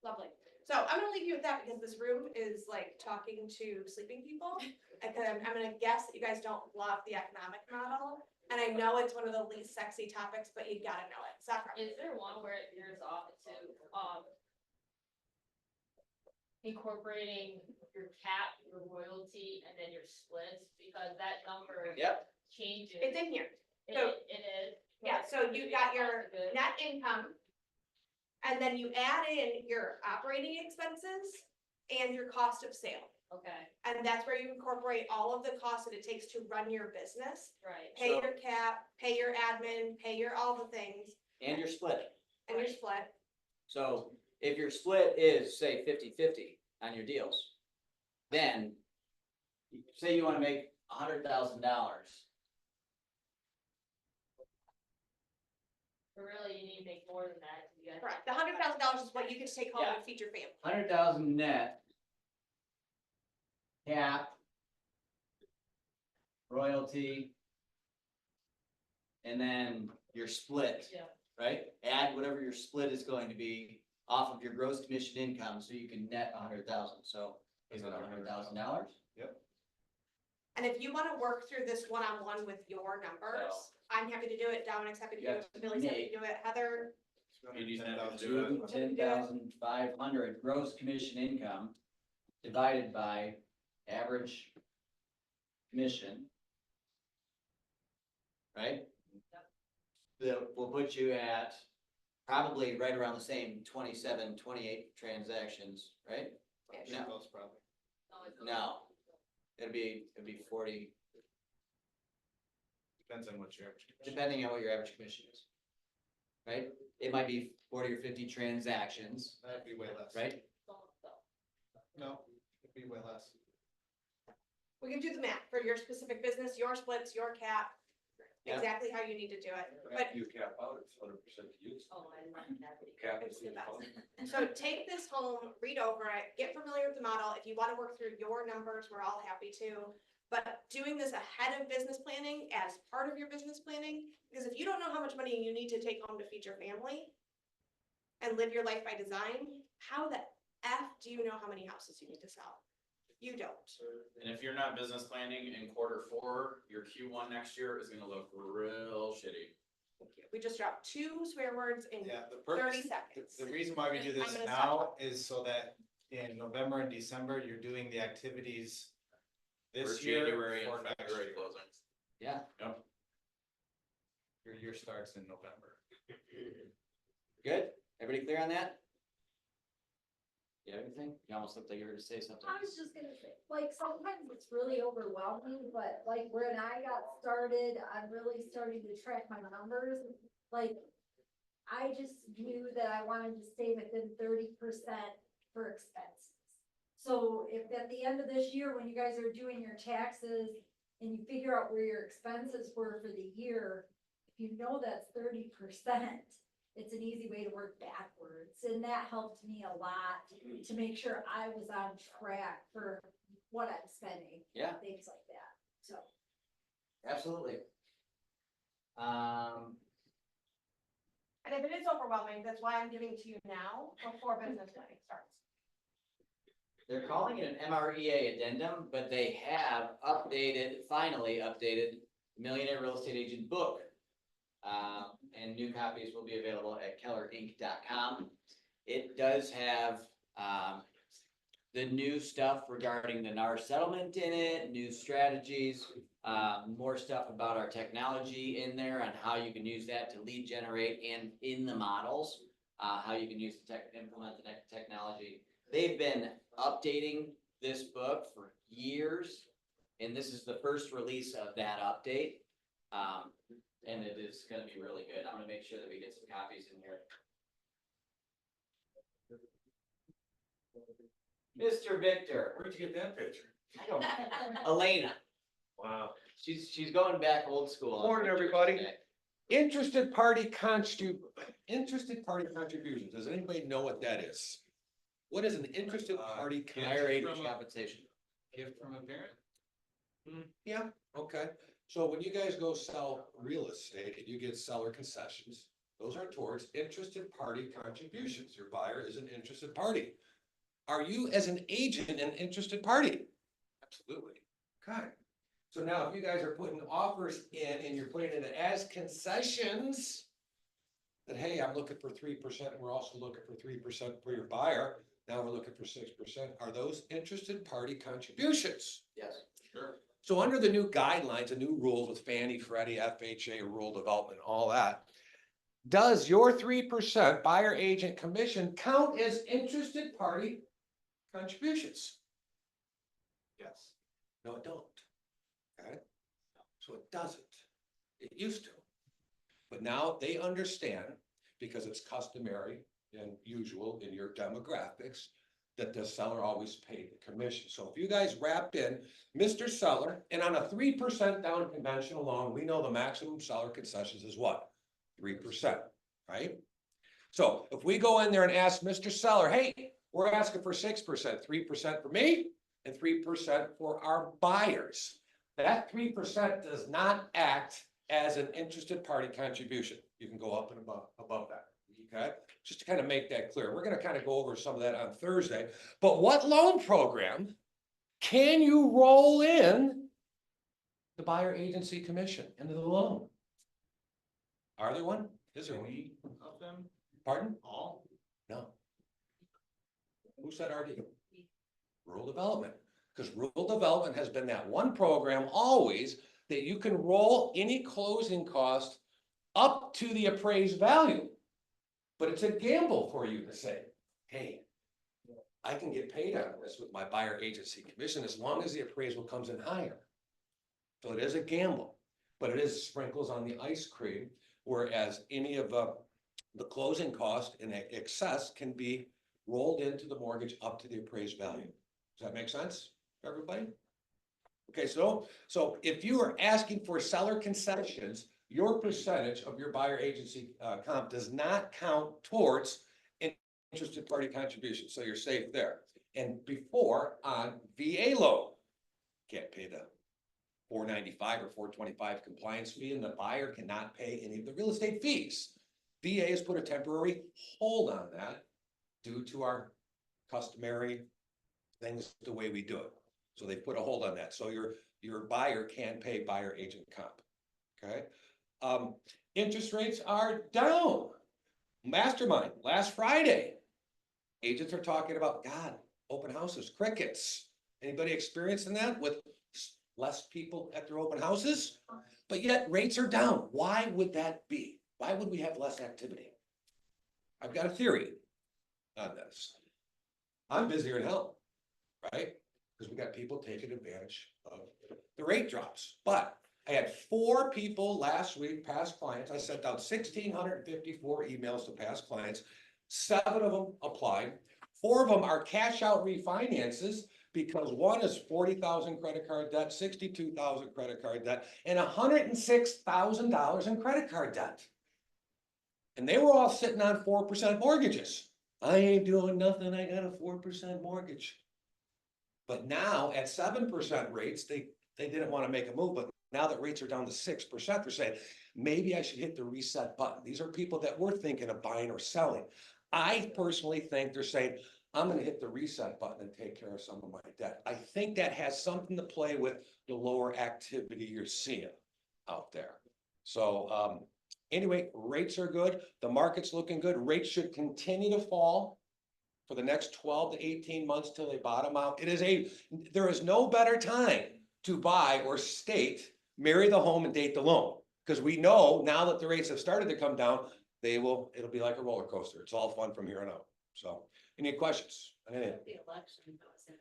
Lovely. So I'm gonna leave you with that because this room is like talking to sleeping people. And I'm gonna guess that you guys don't love the economic model. And I know it's one of the least sexy topics, but you gotta know it. Sakura. Is there one where it veers off to, incorporating your cap, your royalty, and then your splits, because that number Yep, changes. It's in here. It, so- it is. Yeah, so you got your Good. net income. And then you add in your operating expenses and your cost of sale. Okay, And that's where you incorporate all of the costs that it takes to run your business. right. Pay So- your cap, pay your admin, pay your all the things, and you're split. and your split. So if your split is, say, 50-50 on your deals, then say you wanna make $100,000. But really, you need to make more than that to get. Correct. The $100,000 is what you get to take home and feed your family. 100,000 net. Cap. Royalty. And then your split. Yeah. Right? Add whatever your split is going to be off of your gross commission income, so you can net 100,000, so is it $100,000? And if you wanna work through this one-on-one with your numbers, I'm happy to do it, Dominic's happy to do You it, have to Billy's happy make- to do it, Heather. You need to do it. 10,500 gross commission income divided by average commission. Right? That will put you at probably right around the same 27, 28 transactions, right? No. Those probably. No, it'd be 40, Depends on what your average. depending on what your average commission is. Right? It might be 40 or 50 transactions, That'd be way less. right? No, it'd be way less. We can do the math for your specific business, your splits, your cap, Yeah. exactly how you need to do it. But You cap out, it's 100% use. Oh, I like that. Cap It's the best. So take this home, read over it, get familiar with the model. If you want to work through your numbers, we're all happy to. But doing this ahead of business planning as part of your business planning, because if you don't know how much money you need to take home to feed your family and live your life by design, how the F do you know how many houses you need to sell? You don't. And if you're not business planning in Q4, your Q1 next year is gonna look real shitty. Thank you. We just dropped 2 swear words in Yeah, the 30 purpose, seconds. the reason why we do I'm this gonna now is so that in November and December, you're doing the activities this For year January for and next February year. closings. Yeah, Your year starts in November. good? Everybody clear on that? You have anything? You almost looked like you were gonna say something. I was just gonna say, like, sometimes it's really overwhelming, but like when I got started, I'm really starting to track my numbers. Like, I just knew that I wanted to stay within 30% for expenses. So if at the end of this year, when you guys are doing your taxes and you figure out where your expenses were for the year, if you know that's 30%, it's an easy way to work backwards. And that helped me a lot to make sure I was on track for what I'm spending. Yeah. Things like that, so. Absolutely. And if it is overwhelming, that's why I'm giving it to you now before business planning starts. They're calling it an MREA addendum, but they have finally updated Millionaire Real Estate Agent book. And new copies will be available at kellerinc.com. It does have, the new stuff regarding the NAR settlement in it, new strategies, more stuff about our technology in there and how you can use that to lead generate and in the models, how you can use implement the technology. They've been updating this book for years, and this is the first release of that update. And it is gonna be really good. I'm gonna make sure that we get some copies in here. Mr. Victor, Where'd you get that picture? I don't know. Elena, Wow. she's going back old school. Morning, everybody. Interested party contributions. Does anybody know what that is? What is an interested party? Higher age contribution? compensation. Gift from a parent? Yeah, okay. So when you guys go sell real estate and you get seller concessions, those are towards interested party contributions. Your buyer is an interested party. Are you as an agent an interested party? Absolutely. Okay. So now if you guys are putting offers in and you're putting it as concessions, that, hey, I'm looking for 3% and we're also looking for 3% for your buyer. Now we're looking for 6%. Are those interested party contributions? Yes. Sure. So under the new guidelines, the new rules with Fannie, Freddie, FHA, rural development, all that, does your 3% buyer agent commission count as interested party contributions? Yes. No, it don't. Okay? So it doesn't. It used to. But now they understand, because it's customary and usual in your demographics, that the seller always paid the commission. So if you guys wrapped in Mr. Seller, and on a 3% down conventional loan, we know the maximum seller concessions is what? 3%, right? So if we go in there and ask Mr. Seller, hey, we're asking for 6%, 3% for me and 3% for our buyers. That 3% does not act as an interested party contribution. You can go up and above that, okay? Just to kind of make that clear. We're gonna kind of go over some of that on Thursday. But what loan program can you roll in the buyer agency commission into the loan? Are there one? Is there one? Any of them? Pardon? All? No. Who said RD? Rural development. Because rural development has been that one program always that you can roll any closing cost up to the appraised value. But it's a gamble for you to say, hey, I can get paid on this with my buyer agency commission as long as the appraisal comes in higher. So it is a gamble, but it is sprinkles on the ice cream, whereas any of the closing cost in excess can be rolled into the mortgage up to the appraised value. Does that make sense, everybody? Okay, so if you are asking for seller concessions, your percentage of your buyer agency comp does not count towards interested party contributions, so you're safe there. And before on VA loan, can't pay the $495 or $425 compliance fee, and the buyer cannot pay any of the real estate fees. VA has put a temporary hold on that due to our customary things, the way we do it. So they put a hold on that. So your buyer can pay buyer agent comp. Okay. Interest rates are down. Mastermind last Friday. Agents are talking about, God, open houses, crickets. Anybody experiencing that with less people at their open houses? But yet rates are down. Why would that be? Why would we have less activity? I've got a theory on this. I'm busier than hell, right? Because we got people taking advantage of the rate drops. But I had 4 people last week, past clients. I sent out 1,654 emails to past clients. 7 of them applied. 4 of them are cash out refinances because one is 40,000 credit card debt, 62,000 credit card debt, and $106,000 in credit card debt. And they were all sitting on 4% mortgages. I ain't doing nothing. I got a 4% mortgage. But now at 7% rates, they didn't want to make a move, but now that rates are down to 6%, they're saying, maybe I should hit the reset button. These are people that were thinking of buying or selling. I personally think they're saying, I'm going to hit the reset button and take care of some of my debt. I think that has something to play with the lower activity you're seeing out there. So anyway, rates are good. The market's looking good. Rates should continue to fall for the next 12 to 18 months till they bottom out. There is no better time to buy or marry the home and date the loan. Because we know now that the rates have started to come down, it'll be like a roller coaster. It's all fun from here on out. So, any questions? Anything? The election goes in.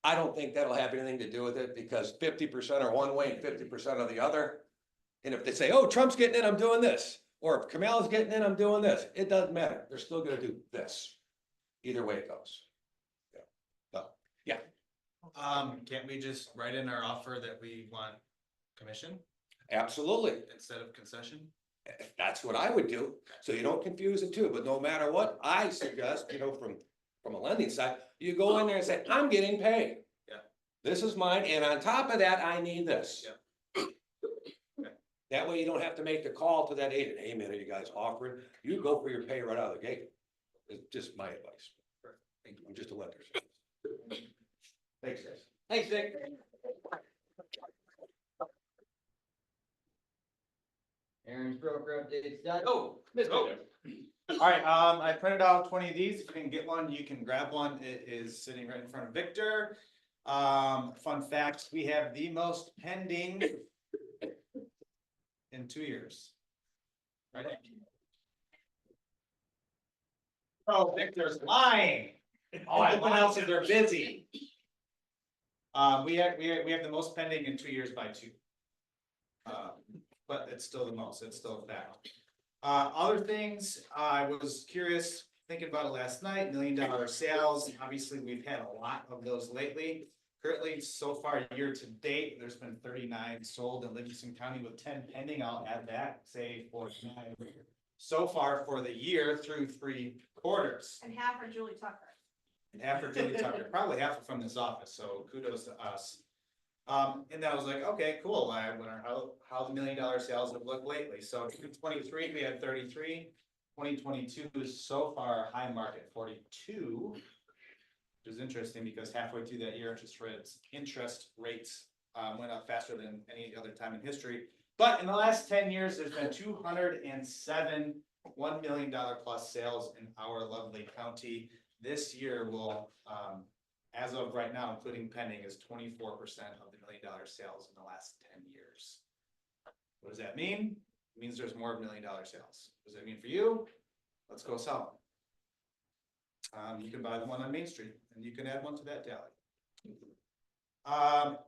I don't think that'll have anything to do with it because 50% are one way and 50% are the other. And if they say, oh, Trump's getting in, I'm doing this. Or if Kamala's getting in, I'm doing this. It doesn't matter. They're still gonna do this. Either way it goes. Yeah. So, yeah. Can't we just write in our offer that we want commission Absolutely. instead of concession? That's what I would do. So you don't confuse the two, but no matter what, I suggest, from a lending side, you go in there and say, I'm getting paid. Yeah. This is mine. And on top of that, I need this. Yeah. Okay. That way you don't have to make the call to that agent. Hey man, are you guys offering? You go for your pay right out of the gate. It's just my advice. I'm just a lender. Thanks, guys. Thanks, Vic. Aaron's broker update's done. Oh, Mr. All right, I printed out 20 of these. If you can get one, you can grab one. It is sitting right in front of Victor. Fun fact, we have the most pending in 2 years. Right? Oh, Victor's lying. Open houses are busy. We have the most pending in 2 years by 2. But it's still the most, it's still a fact. Other things, I was curious, thinking about it last night, $1 million sales. Obviously, we've had a lot of those lately. Currently, so far, year to date, there's been 39 sold in Livingston County with 10 pending. I'll add that, say 49 so far for the year through 3 quarters. And half are Julie Tucker. And half for Jimmy Tucker, probably half are from this office, so kudos to us. And I was like, okay, cool, I wonder how the $1 million sales have looked lately. So 2023, we had 33, 2022 is so far high market 42. Which is interesting because halfway through that year, interest rates went up faster than any other time in history. But in the last 10 years, there's been 207 $1 million plus sales in our lovely county. This year will, as of right now, including pending, is 24% of the $1 million sales in the last 10 years. What does that mean? It means there's more $1 million sales. What does that mean for you? Let's go sell them. You can buy the one on Main Street and you can add one to that tally.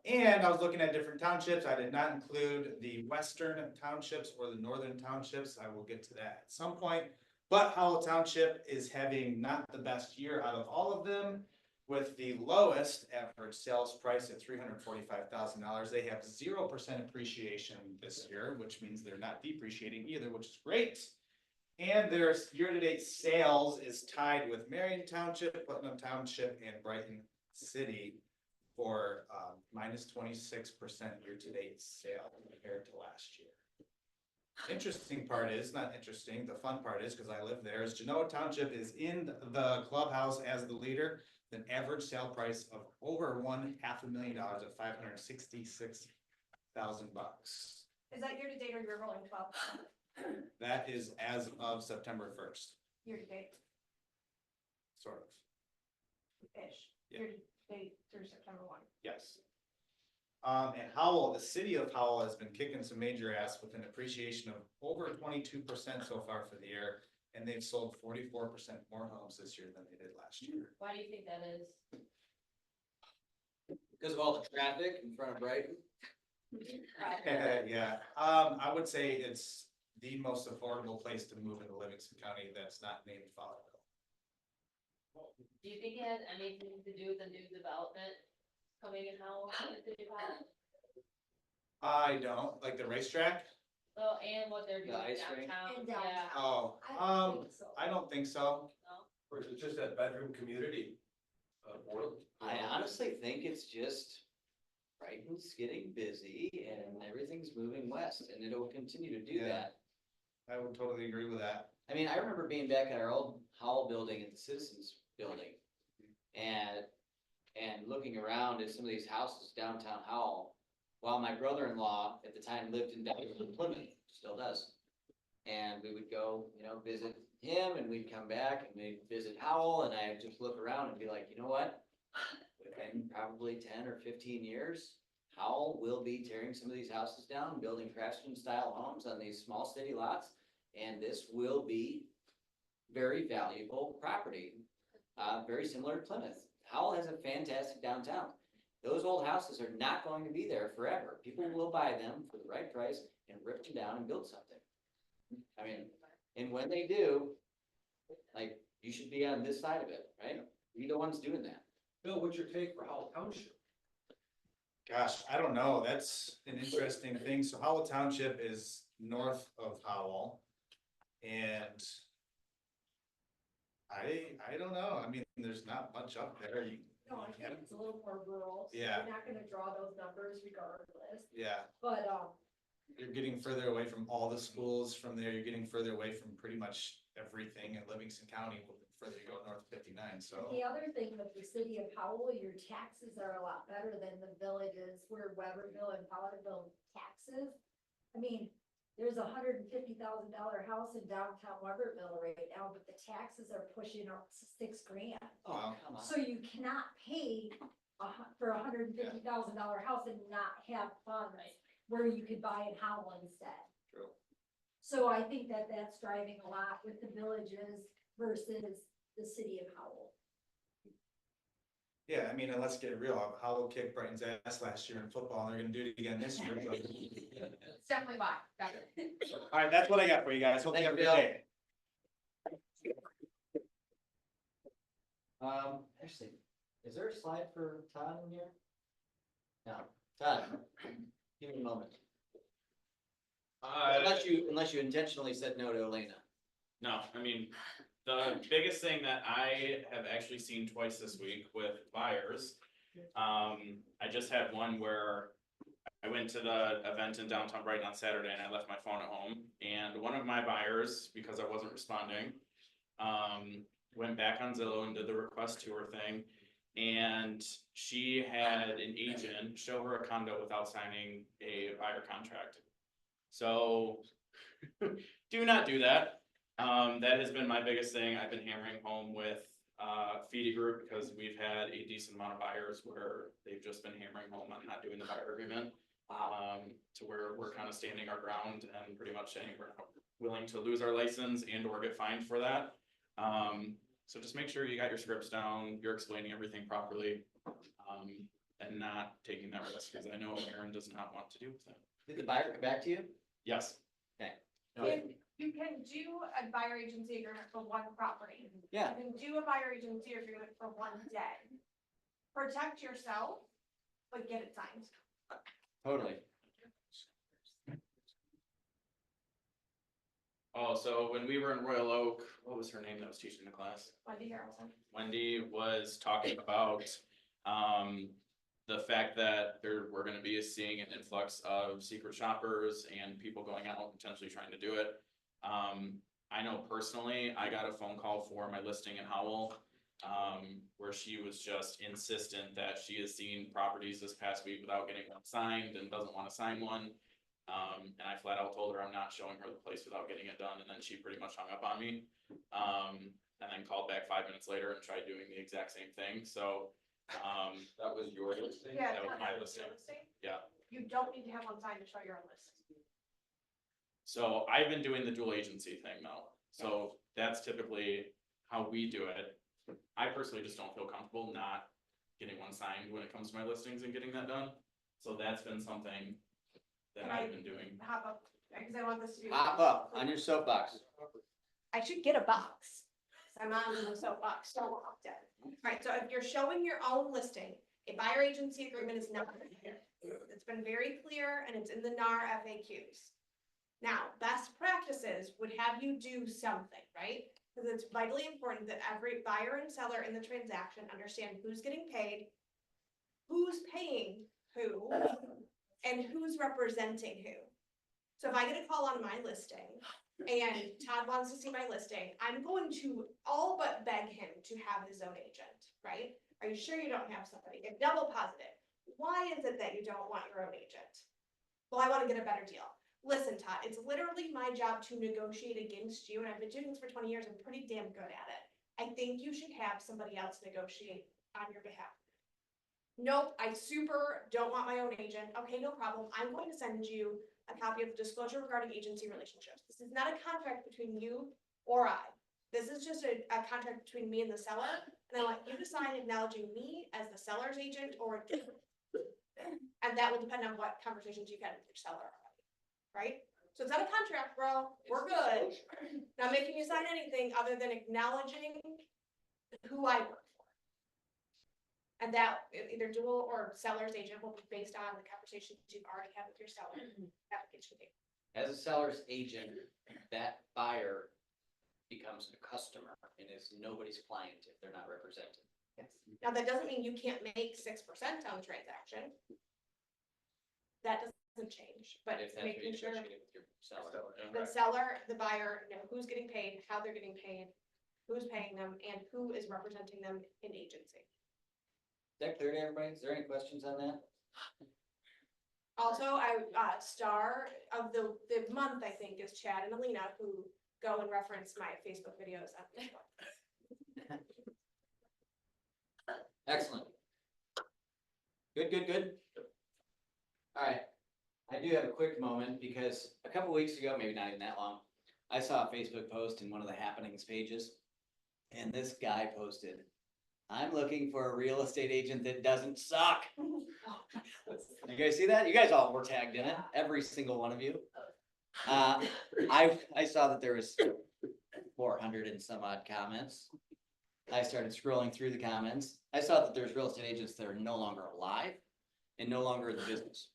And I was looking at different townships. I did not include the western townships or the northern townships. I will get to that at some point. But Howell Township is having not the best year out of all of them, with the lowest average sales price at $345,000. They have 0% appreciation this year, which means they're not depreciating either, which is great. And their year-to-date sales is tied with Marion Township, Putnam Township, and Brighton City for minus 26% year-to-date sale compared to last year. Interesting part is, not interesting, the fun part is, because I live there, is Genoa Township is in the clubhouse as the leader, with an average sale price of over $500,000 at $566,000. Is that year to date or you're rolling 12? That is as of September 1st, Year to date, sort of. ish. Yeah. Year to date through September 1. Yes. And Howell, the city of Howell has been kicking some major ass with an appreciation of over 22% so far for the year. And they've sold 44% more homes this year than they did last year. Why do you think that is? Because of all the traffic in front of Brighton. Yeah, I would say it's the most affordable place to move into Livingston County that's not named Fowlerville. Do you think it has anything to do with the new development coming in Howell? I don't, like the racetrack? Oh, and what they're The doing ice rink? downtown, In yeah. downtown. Oh, I don't think so. I don't think so. Or is it just that bedroom community? World? I honestly think it's just Brighton's getting busy and everything's moving west and it'll continue to do Yeah. that. I would totally agree with that. I mean, I remember being back at our old Howell building at the Citizens Building and looking around at some of these houses downtown Howell, while my brother-in-law at the time lived in Plymouth, still does. And we would go, visit him and we'd come back and we'd visit Howell and I'd just look around and be like, you know what? Within probably 10 or 15 years, Howell will be tearing some of these houses down, building craftsman style homes on these small city lots. And this will be very valuable property, very similar to Plymouth. Howell has a fantastic downtown. Those old houses are not going to be there forever. People will buy them for the right price and rip them down and build something. I mean, and when they do, like, you should be on this side of it, right? Be the ones doing that. Bill, what's your take for Howell Township? Gosh, I don't know. That's an interesting thing. So Howell Township is north of Howell. And I don't know. I mean, there's not much up there. No, I think it's a little more rural. So Yeah. You're not gonna draw those numbers regardless, Yeah, but, you're getting further away from all the schools from there, you're getting further away from pretty much everything in Livingston County, the further you go north of 59, so. The other thing with the city of Howell, your taxes are a lot better than the villages where Weberville and Powderville taxes. I mean, there's $150,000 house in downtown Weberville right now, but the taxes are pushing up to $6,000. Oh, come on. So you cannot pay for $150,000 house and not have funds where you could buy in Howell instead. True. So I think that that's driving a lot with the villages versus the city of Howell. Yeah, I mean, and let's get real, Howell kicked Brighton's ass last year in football, and they're gonna do it again this year. but- It's definitely why. All right, that's what I got for you guys. Hope you have a good day. Actually, is there a slide for Todd in here? No, Todd, give me a moment. Unless you intentionally said no to Elena. No, I mean, the biggest thing that I have actually seen twice this week with buyers, I just had one where I went to the event in downtown Brighton on Saturday and I left my phone at home. And one of my buyers, because I wasn't responding, went back on Zillow and did the request tour thing. And she had an agent show her a condo without signing a buyer contract. So do not do that. That has been my biggest thing. I've been hammering home with Feedy Group because we've had a decent amount of buyers where they've just been hammering home on not doing the buyer agreement. To where we're kind of standing our ground and pretty much saying we're not willing to lose our license and or get fined for that. So just make sure you got your scripts down, you're explaining everything properly, and not taking that risk, because I know Aaron does not want to do that. Did the buyer come back to you? Yes. You can do a buyer agency agreement for one property. Yeah. You can do a buyer agency agreement for one day. Protect yourself, but get it signed. Totally. Oh, so when we were in Royal Oak, what was her name that was teaching the class? Wendy Harrelson. Wendy was talking about, the fact that we're gonna be seeing an influx of secret shoppers and people going out and potentially trying to do it. I know personally, I got a phone call for my listing in Howell, where she was just insistent that she has seen properties this past week without getting one signed and doesn't wanna sign one. And I flat out told her I'm not showing her the place without getting it done, and then she pretty much hung up on me. And then called back 5 minutes later and tried doing the exact same thing, so, That was your listing? Yeah. that was my that's listing. your listing. Yeah. You don't need to have one signed to show your own listing. So I've been doing the dual agency thing though, so that's typically how we do it. I personally just don't feel comfortable not getting one signed when it comes to my listings and getting that done. So that's been something that I've been doing. Hop up, because I want this to be. Hop up on your soapbox. I should get a box. I'm on the soapbox so often. Alright, so if you're showing your own listing, a buyer agency agreement is not here. It's been very clear and it's in the NAR FAQs. Now, best practices would have you do something, right? Because it's vitally important that every buyer and seller in the transaction understand who's getting paid, who's paying who, and who's representing who. So if I get a call on my listing and Todd wants to see my listing, I'm going to all but beg him to have his own agent, right? Are you sure you don't have somebody? Get double positive. Why is it that you don't want your own agent? Well, I want to get a better deal. Listen, Todd, it's literally my job to negotiate against you, and I've been doing this for 20 years. I'm pretty damn good at it. I think you should have somebody else negotiate on your behalf. Nope, I super don't want my own agent. Okay, no problem. I'm going to send you a copy of the disclosure regarding agency relationships. This is not a contract between you or I. This is just a contract between me and the seller, and I want you to sign acknowledging me as the seller's agent or, and that will depend on what conversations you've had with your seller already, right? So it's not a contract, bro. We're good. Not making you sign anything other than acknowledging who I work for. And that either dual or seller's agent will be based on the conversations you've already had with your seller application date. As a seller's agent, that buyer becomes a customer and is nobody's client if they're not represented. Yes. Now, that doesn't mean you can't make 6% on the transaction. That doesn't doesn't change, but If that's what you making sure negotiated with your seller. the seller, the buyer, know who's getting paid, how they're getting paid, who's paying them, and who is representing them in agency. Is that clear to everybody? Is there any questions on that? Also, star of the month, I think, is Chad and Alina, who go and reference my Facebook videos on Facebook. Excellent. Good, good, good. All right. I do have a quick moment because a couple weeks ago, maybe not even that long, I saw a Facebook post in one of the happenings pages. And this guy posted, "I'm looking for a real estate agent that doesn't suck." You guys see that? You guys all were tagged in it, every single one of you. I saw that there was 400 and some odd comments. I started scrolling through the comments. I saw that there's real estate agents that are no longer alive and no longer in the business.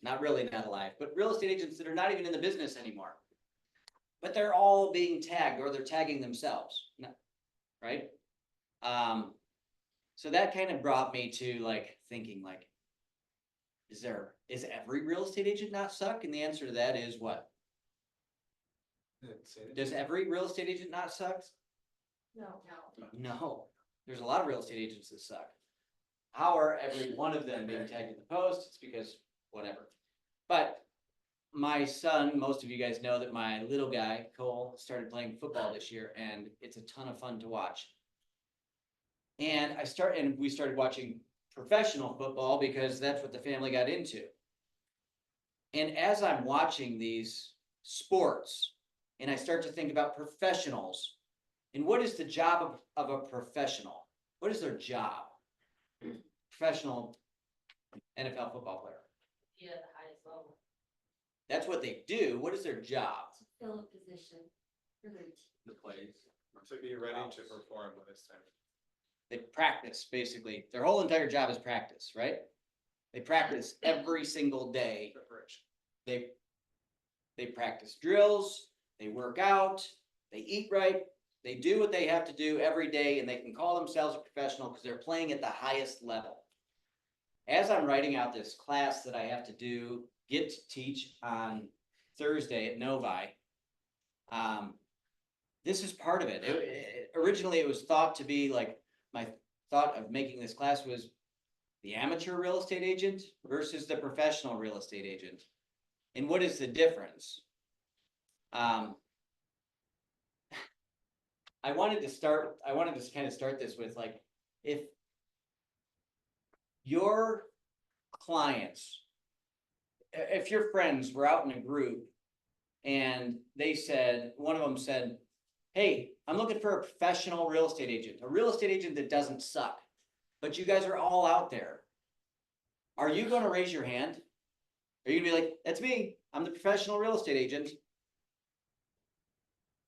Not really not alive, but real estate agents that are not even in the business anymore. But they're all being tagged, or they're tagging themselves, right? So that kind of brought me to like thinking like, is every real estate agent not suck? And the answer to that is what? Does every real estate agent not suck? No. No, there's a lot of real estate agents that suck. How are every one of them being tagged in the post? It's because whatever. But my son, most of you guys know that my little guy, Cole, started playing football this year, and it's a ton of fun to watch. And we started watching professional football because that's what the family got into. And as I'm watching these sports, and I start to think about professionals, and what is the job of a professional? What is their job? Professional NFL football player. Yeah, the highest level. That's what they do. What is their job? Fill a position for their team. The plays. To be ready to perform when it's time. They practice, basically. Their whole entire job is practice, right? They practice every single day. Preparation. They practice drills, they work out, they eat right, they do what they have to do every day, and they can call themselves a professional because they're playing at the highest level. As I'm writing out this class that I have to get to teach on Thursday at Novi, this is part of it. Originally, it was thought to be like, my thought of making this class was the amateur real estate agent versus the professional real estate agent. And what is the difference? I wanted to kind of start this with like, if your clients, if your friends were out in a group and one of them said, "Hey, I'm looking for a professional real estate agent, a real estate agent that doesn't suck," but you guys are all out there. Are you going to raise your hand? Are you gonna be like, "That's me, I'm the professional real estate agent"?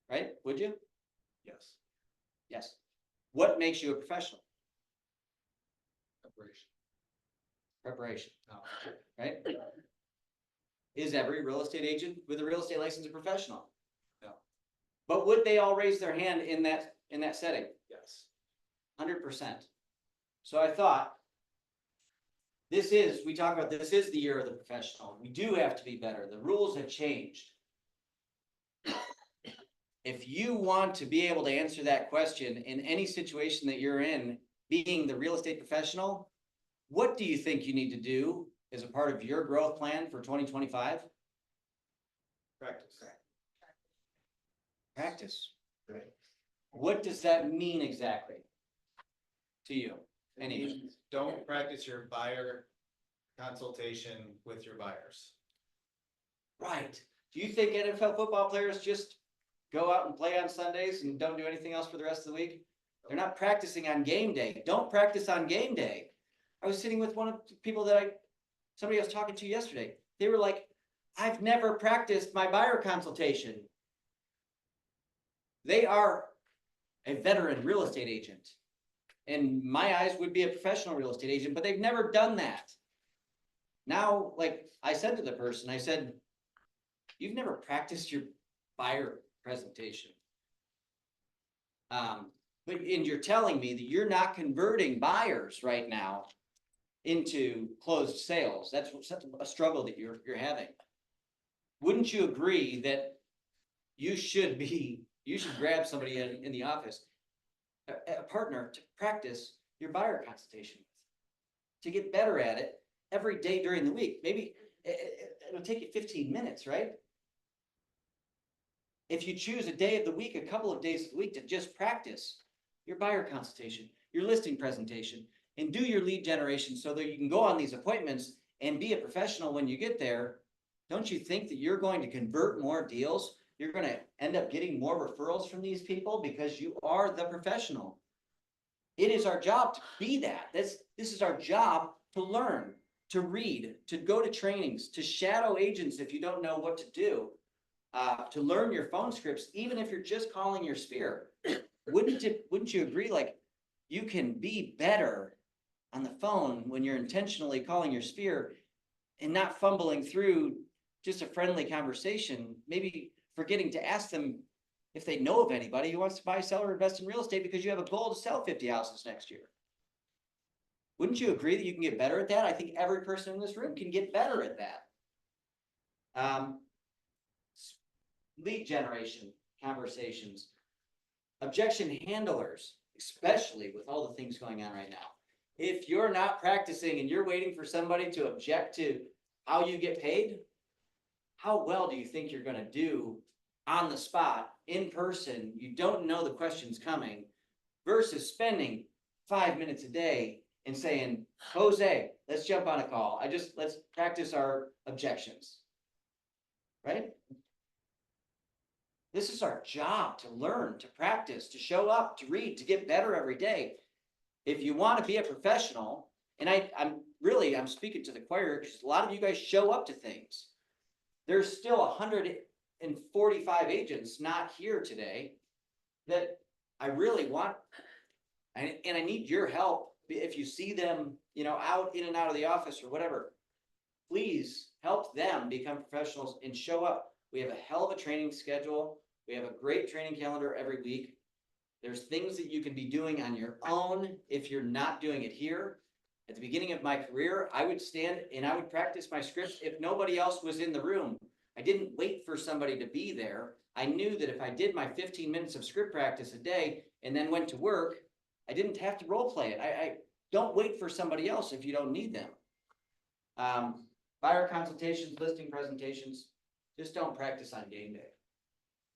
Right? Would you? Yes. Yes. What makes you a professional? Preparation, right? Is every real estate agent with a real estate license a professional? No. But would they all raise their hand in that setting? Yes. 100%. So I thought, this is the year of the professional. We do have to be better. The rules have changed. If you want to be able to answer that question in any situation that you're in, being the real estate professional, what do you think you need to do as a part of your growth plan for 2025? Practice. Right. What does that mean exactly to you? Don't practice your buyer consultation with your buyers. Right. Do you think NFL football players just go out and play on Sundays and don't do anything else for the rest of the week? They're not practicing on game day. Don't practice on game day. I was sitting with one of the people somebody I was talking to yesterday. They were like, "I've never practiced my buyer consultation." They are a veteran real estate agent. In my eyes, would be a professional real estate agent, but they've never done that. Now, like I said to the person, I said, "You've never practiced your buyer presentation. And you're telling me that you're not converting buyers right now into closed sales. That's a struggle that you're having. Wouldn't you agree that you should grab somebody in the office, a partner to practice your buyer consultation with, to get better at it every day during the week? Maybe it'll take you 15 minutes, right? If you choose a day of the week, a couple of days of the week to just practice your buyer consultation, your listing presentation, and do your lead generation so that you can go on these appointments and be a professional when you get there, don't you think that you're going to convert more deals? You're going to end up getting more referrals from these people because you are the professional. It is our job to be that. This is our job to learn, to read, to go to trainings, to shadow agents if you don't know what to do. To learn your phone scripts, even if you're just calling your sphere. Wouldn't you agree, like, you can be better on the phone when you're intentionally calling your sphere and not fumbling through just a friendly conversation, maybe forgetting to ask them if they know of anybody who wants to buy, sell, or invest in real estate because you have a goal to sell 50 houses next year. Wouldn't you agree that you can get better at that? I think every person in this room can get better at that. Lead generation conversations, objection handlers, especially with all the things going on right now. If you're not practicing and you're waiting for somebody to object to how you get paid, how well do you think you're going to do on the spot, in person? You don't know the questions coming, versus spending 5 minutes a day and saying, Jose, let's jump on a call. Let's practice our objections, right? This is our job, to learn, to practice, to show up, to read, to get better every day. If you want to be a professional, and I'm speaking to the choir because a lot of you guys show up to things. There's still 145 agents not here today that I really want, and I need your help. If you see them, out in and out of the office or whatever, please help them become professionals and show up. We have a hell of a training schedule. We have a great training calendar every week. There's things that you can be doing on your own if you're not doing it here. At the beginning of my career, I would stand and I would practice my scripts if nobody else was in the room. I didn't wait for somebody to be there. I knew that if I did my 15 minutes of script practice a day and then went to work, I didn't have to role play it. I don't wait for somebody else if you don't need them. Buyer consultations, listing presentations, just don't practice on game day.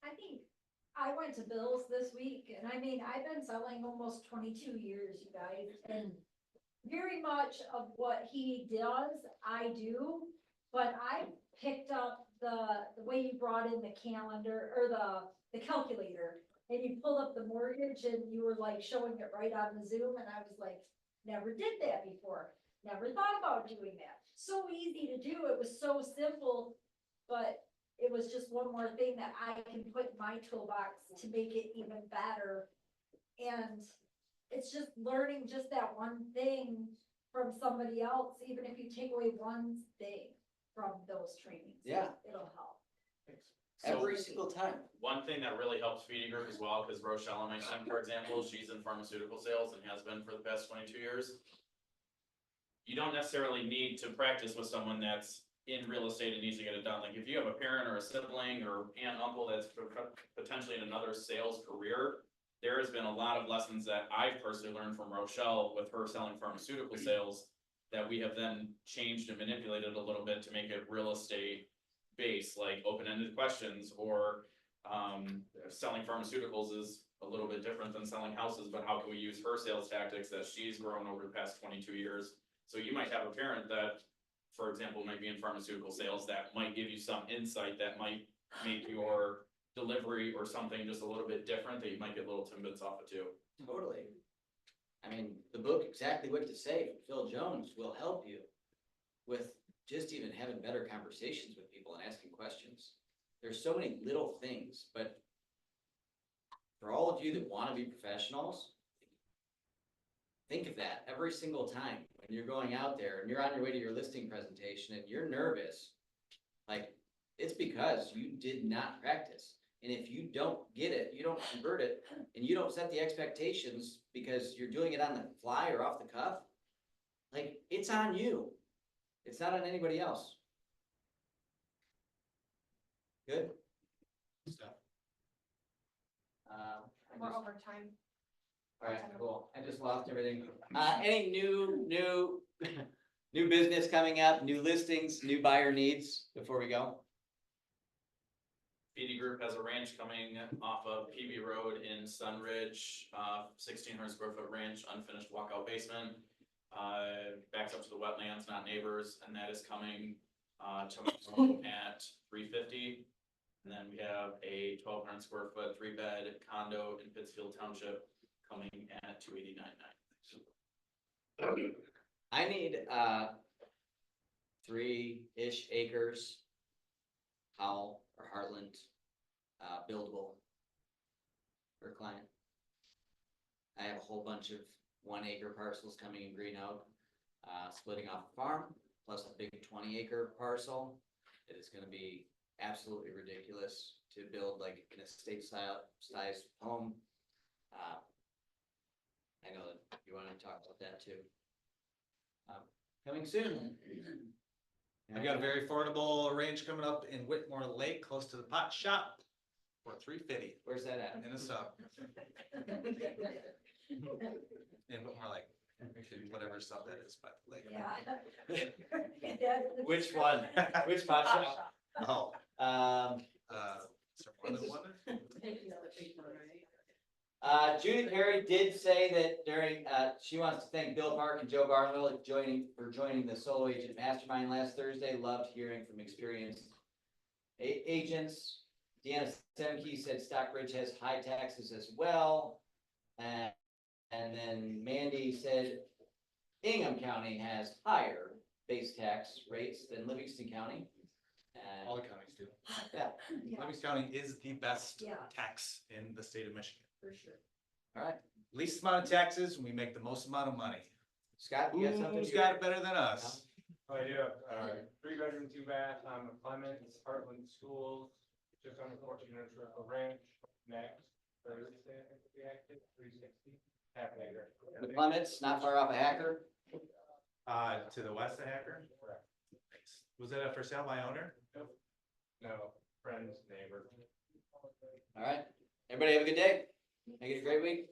I think I went to Bill's this week, and I've been selling almost 22 years, you guys, and very much of what he does, I do, but I picked up the way you brought in the calendar, or the calculator, and you pulled up the mortgage, and you were like showing it right on the Zoom, and I was like, never did that before, never thought about doing that. So easy to do, it was so simple, but it was just one more thing that I can put in my toolbox to make it even better. And it's just learning just that one thing from somebody else, even if you take away one thing from those trainings. Yeah. It'll help. Every single time. One thing that really helps Feeding Group as well, because Rochelle, my son, for example, she's in pharmaceutical sales and has been for the past 22 years. You don't necessarily need to practice with someone that's in real estate and needs to get it done. Like if you have a parent or a sibling or aunt, uncle that's potentially in another sales career, there has been a lot of lessons that I've personally learned from Rochelle with her selling pharmaceutical sales that we have then changed and manipulated a little bit to make it real estate based, like open-ended questions, or selling pharmaceuticals is a little bit different than selling houses, but how can we use her sales tactics that she's grown over the past 22 years? So you might have a parent that, for example, might be in pharmaceutical sales that might give you some insight that might make your delivery or something just a little bit different that you might get little tidbits off of too. Totally. The book, Exactly What to Say, from Phil Jones, will help you with just even having better conversations with people and asking questions. There's so many little things, but for all of you that want to be professionals, think of that every single time when you're going out there and you're on your way to your listing presentation and you're nervous. Like, it's because you did not practice. And if you don't get it, you don't convert it, and you don't set the expectations because you're doing it on the fly or off the cuff, Like, it's on you. It's not on anybody else. Good? Stuff. I More just- overtime. All right, cool. I just lost everything. Any new business coming up, new listings, new buyer needs before we go? BD Group has a ranch coming off of PB Road in Sunridge, 1,600 square foot ranch, unfinished walkout basement. Backs up to the wetlands, not neighbors, and that is coming, tomorrow at 350. And then we have a 1,200 square foot 3-bed condo in Pittsfield Township coming at 289.9. I need, 3-ish acres, Howell or Heartland, buildable for a client. I have a whole bunch of 1-acre parcels coming in Green Oak, splitting off a farm, plus a big 20-acre parcel. It is gonna be absolutely ridiculous to build like an estate size home. I know that you wanna talk about that too. Coming soon. I've got a very affordable range coming up in Whitmore Lake, close to the pot shop, for $350 Where's that at? in a sub. In Whitmore Lake, whatever sub that is, but like. Yeah. Which one? Which pot shop? Oh, is there more than one? Judy Perry did say that during, she wants to thank Bill Park and Joe Barnwell for joining the Solo Agent Mastermind last Thursday. Loved hearing from experienced agents. Deanna Semke said Stockbridge has high taxes as well. And then Mandy said Ingham County has higher base tax rates than Livingston County. And All the counties do. yeah, Livingston County is the best Yeah. tax in the state of Michigan, for sure. all right. Least amount of taxes, we make the most amount of money. Scott, you got something? Who's got it better than us? I do have, 3-bedroom, 2-bath on Clements, Heartland Schools, just under 1,400 square foot ranch, next Thursday, I think will be active, 360, half an acre. The Clements, not far off of Hacker. To the west of Hacker? Correct. Was that a for sale by owner? No, friends, neighbor. All right. Everybody have a good day. Make it a great week.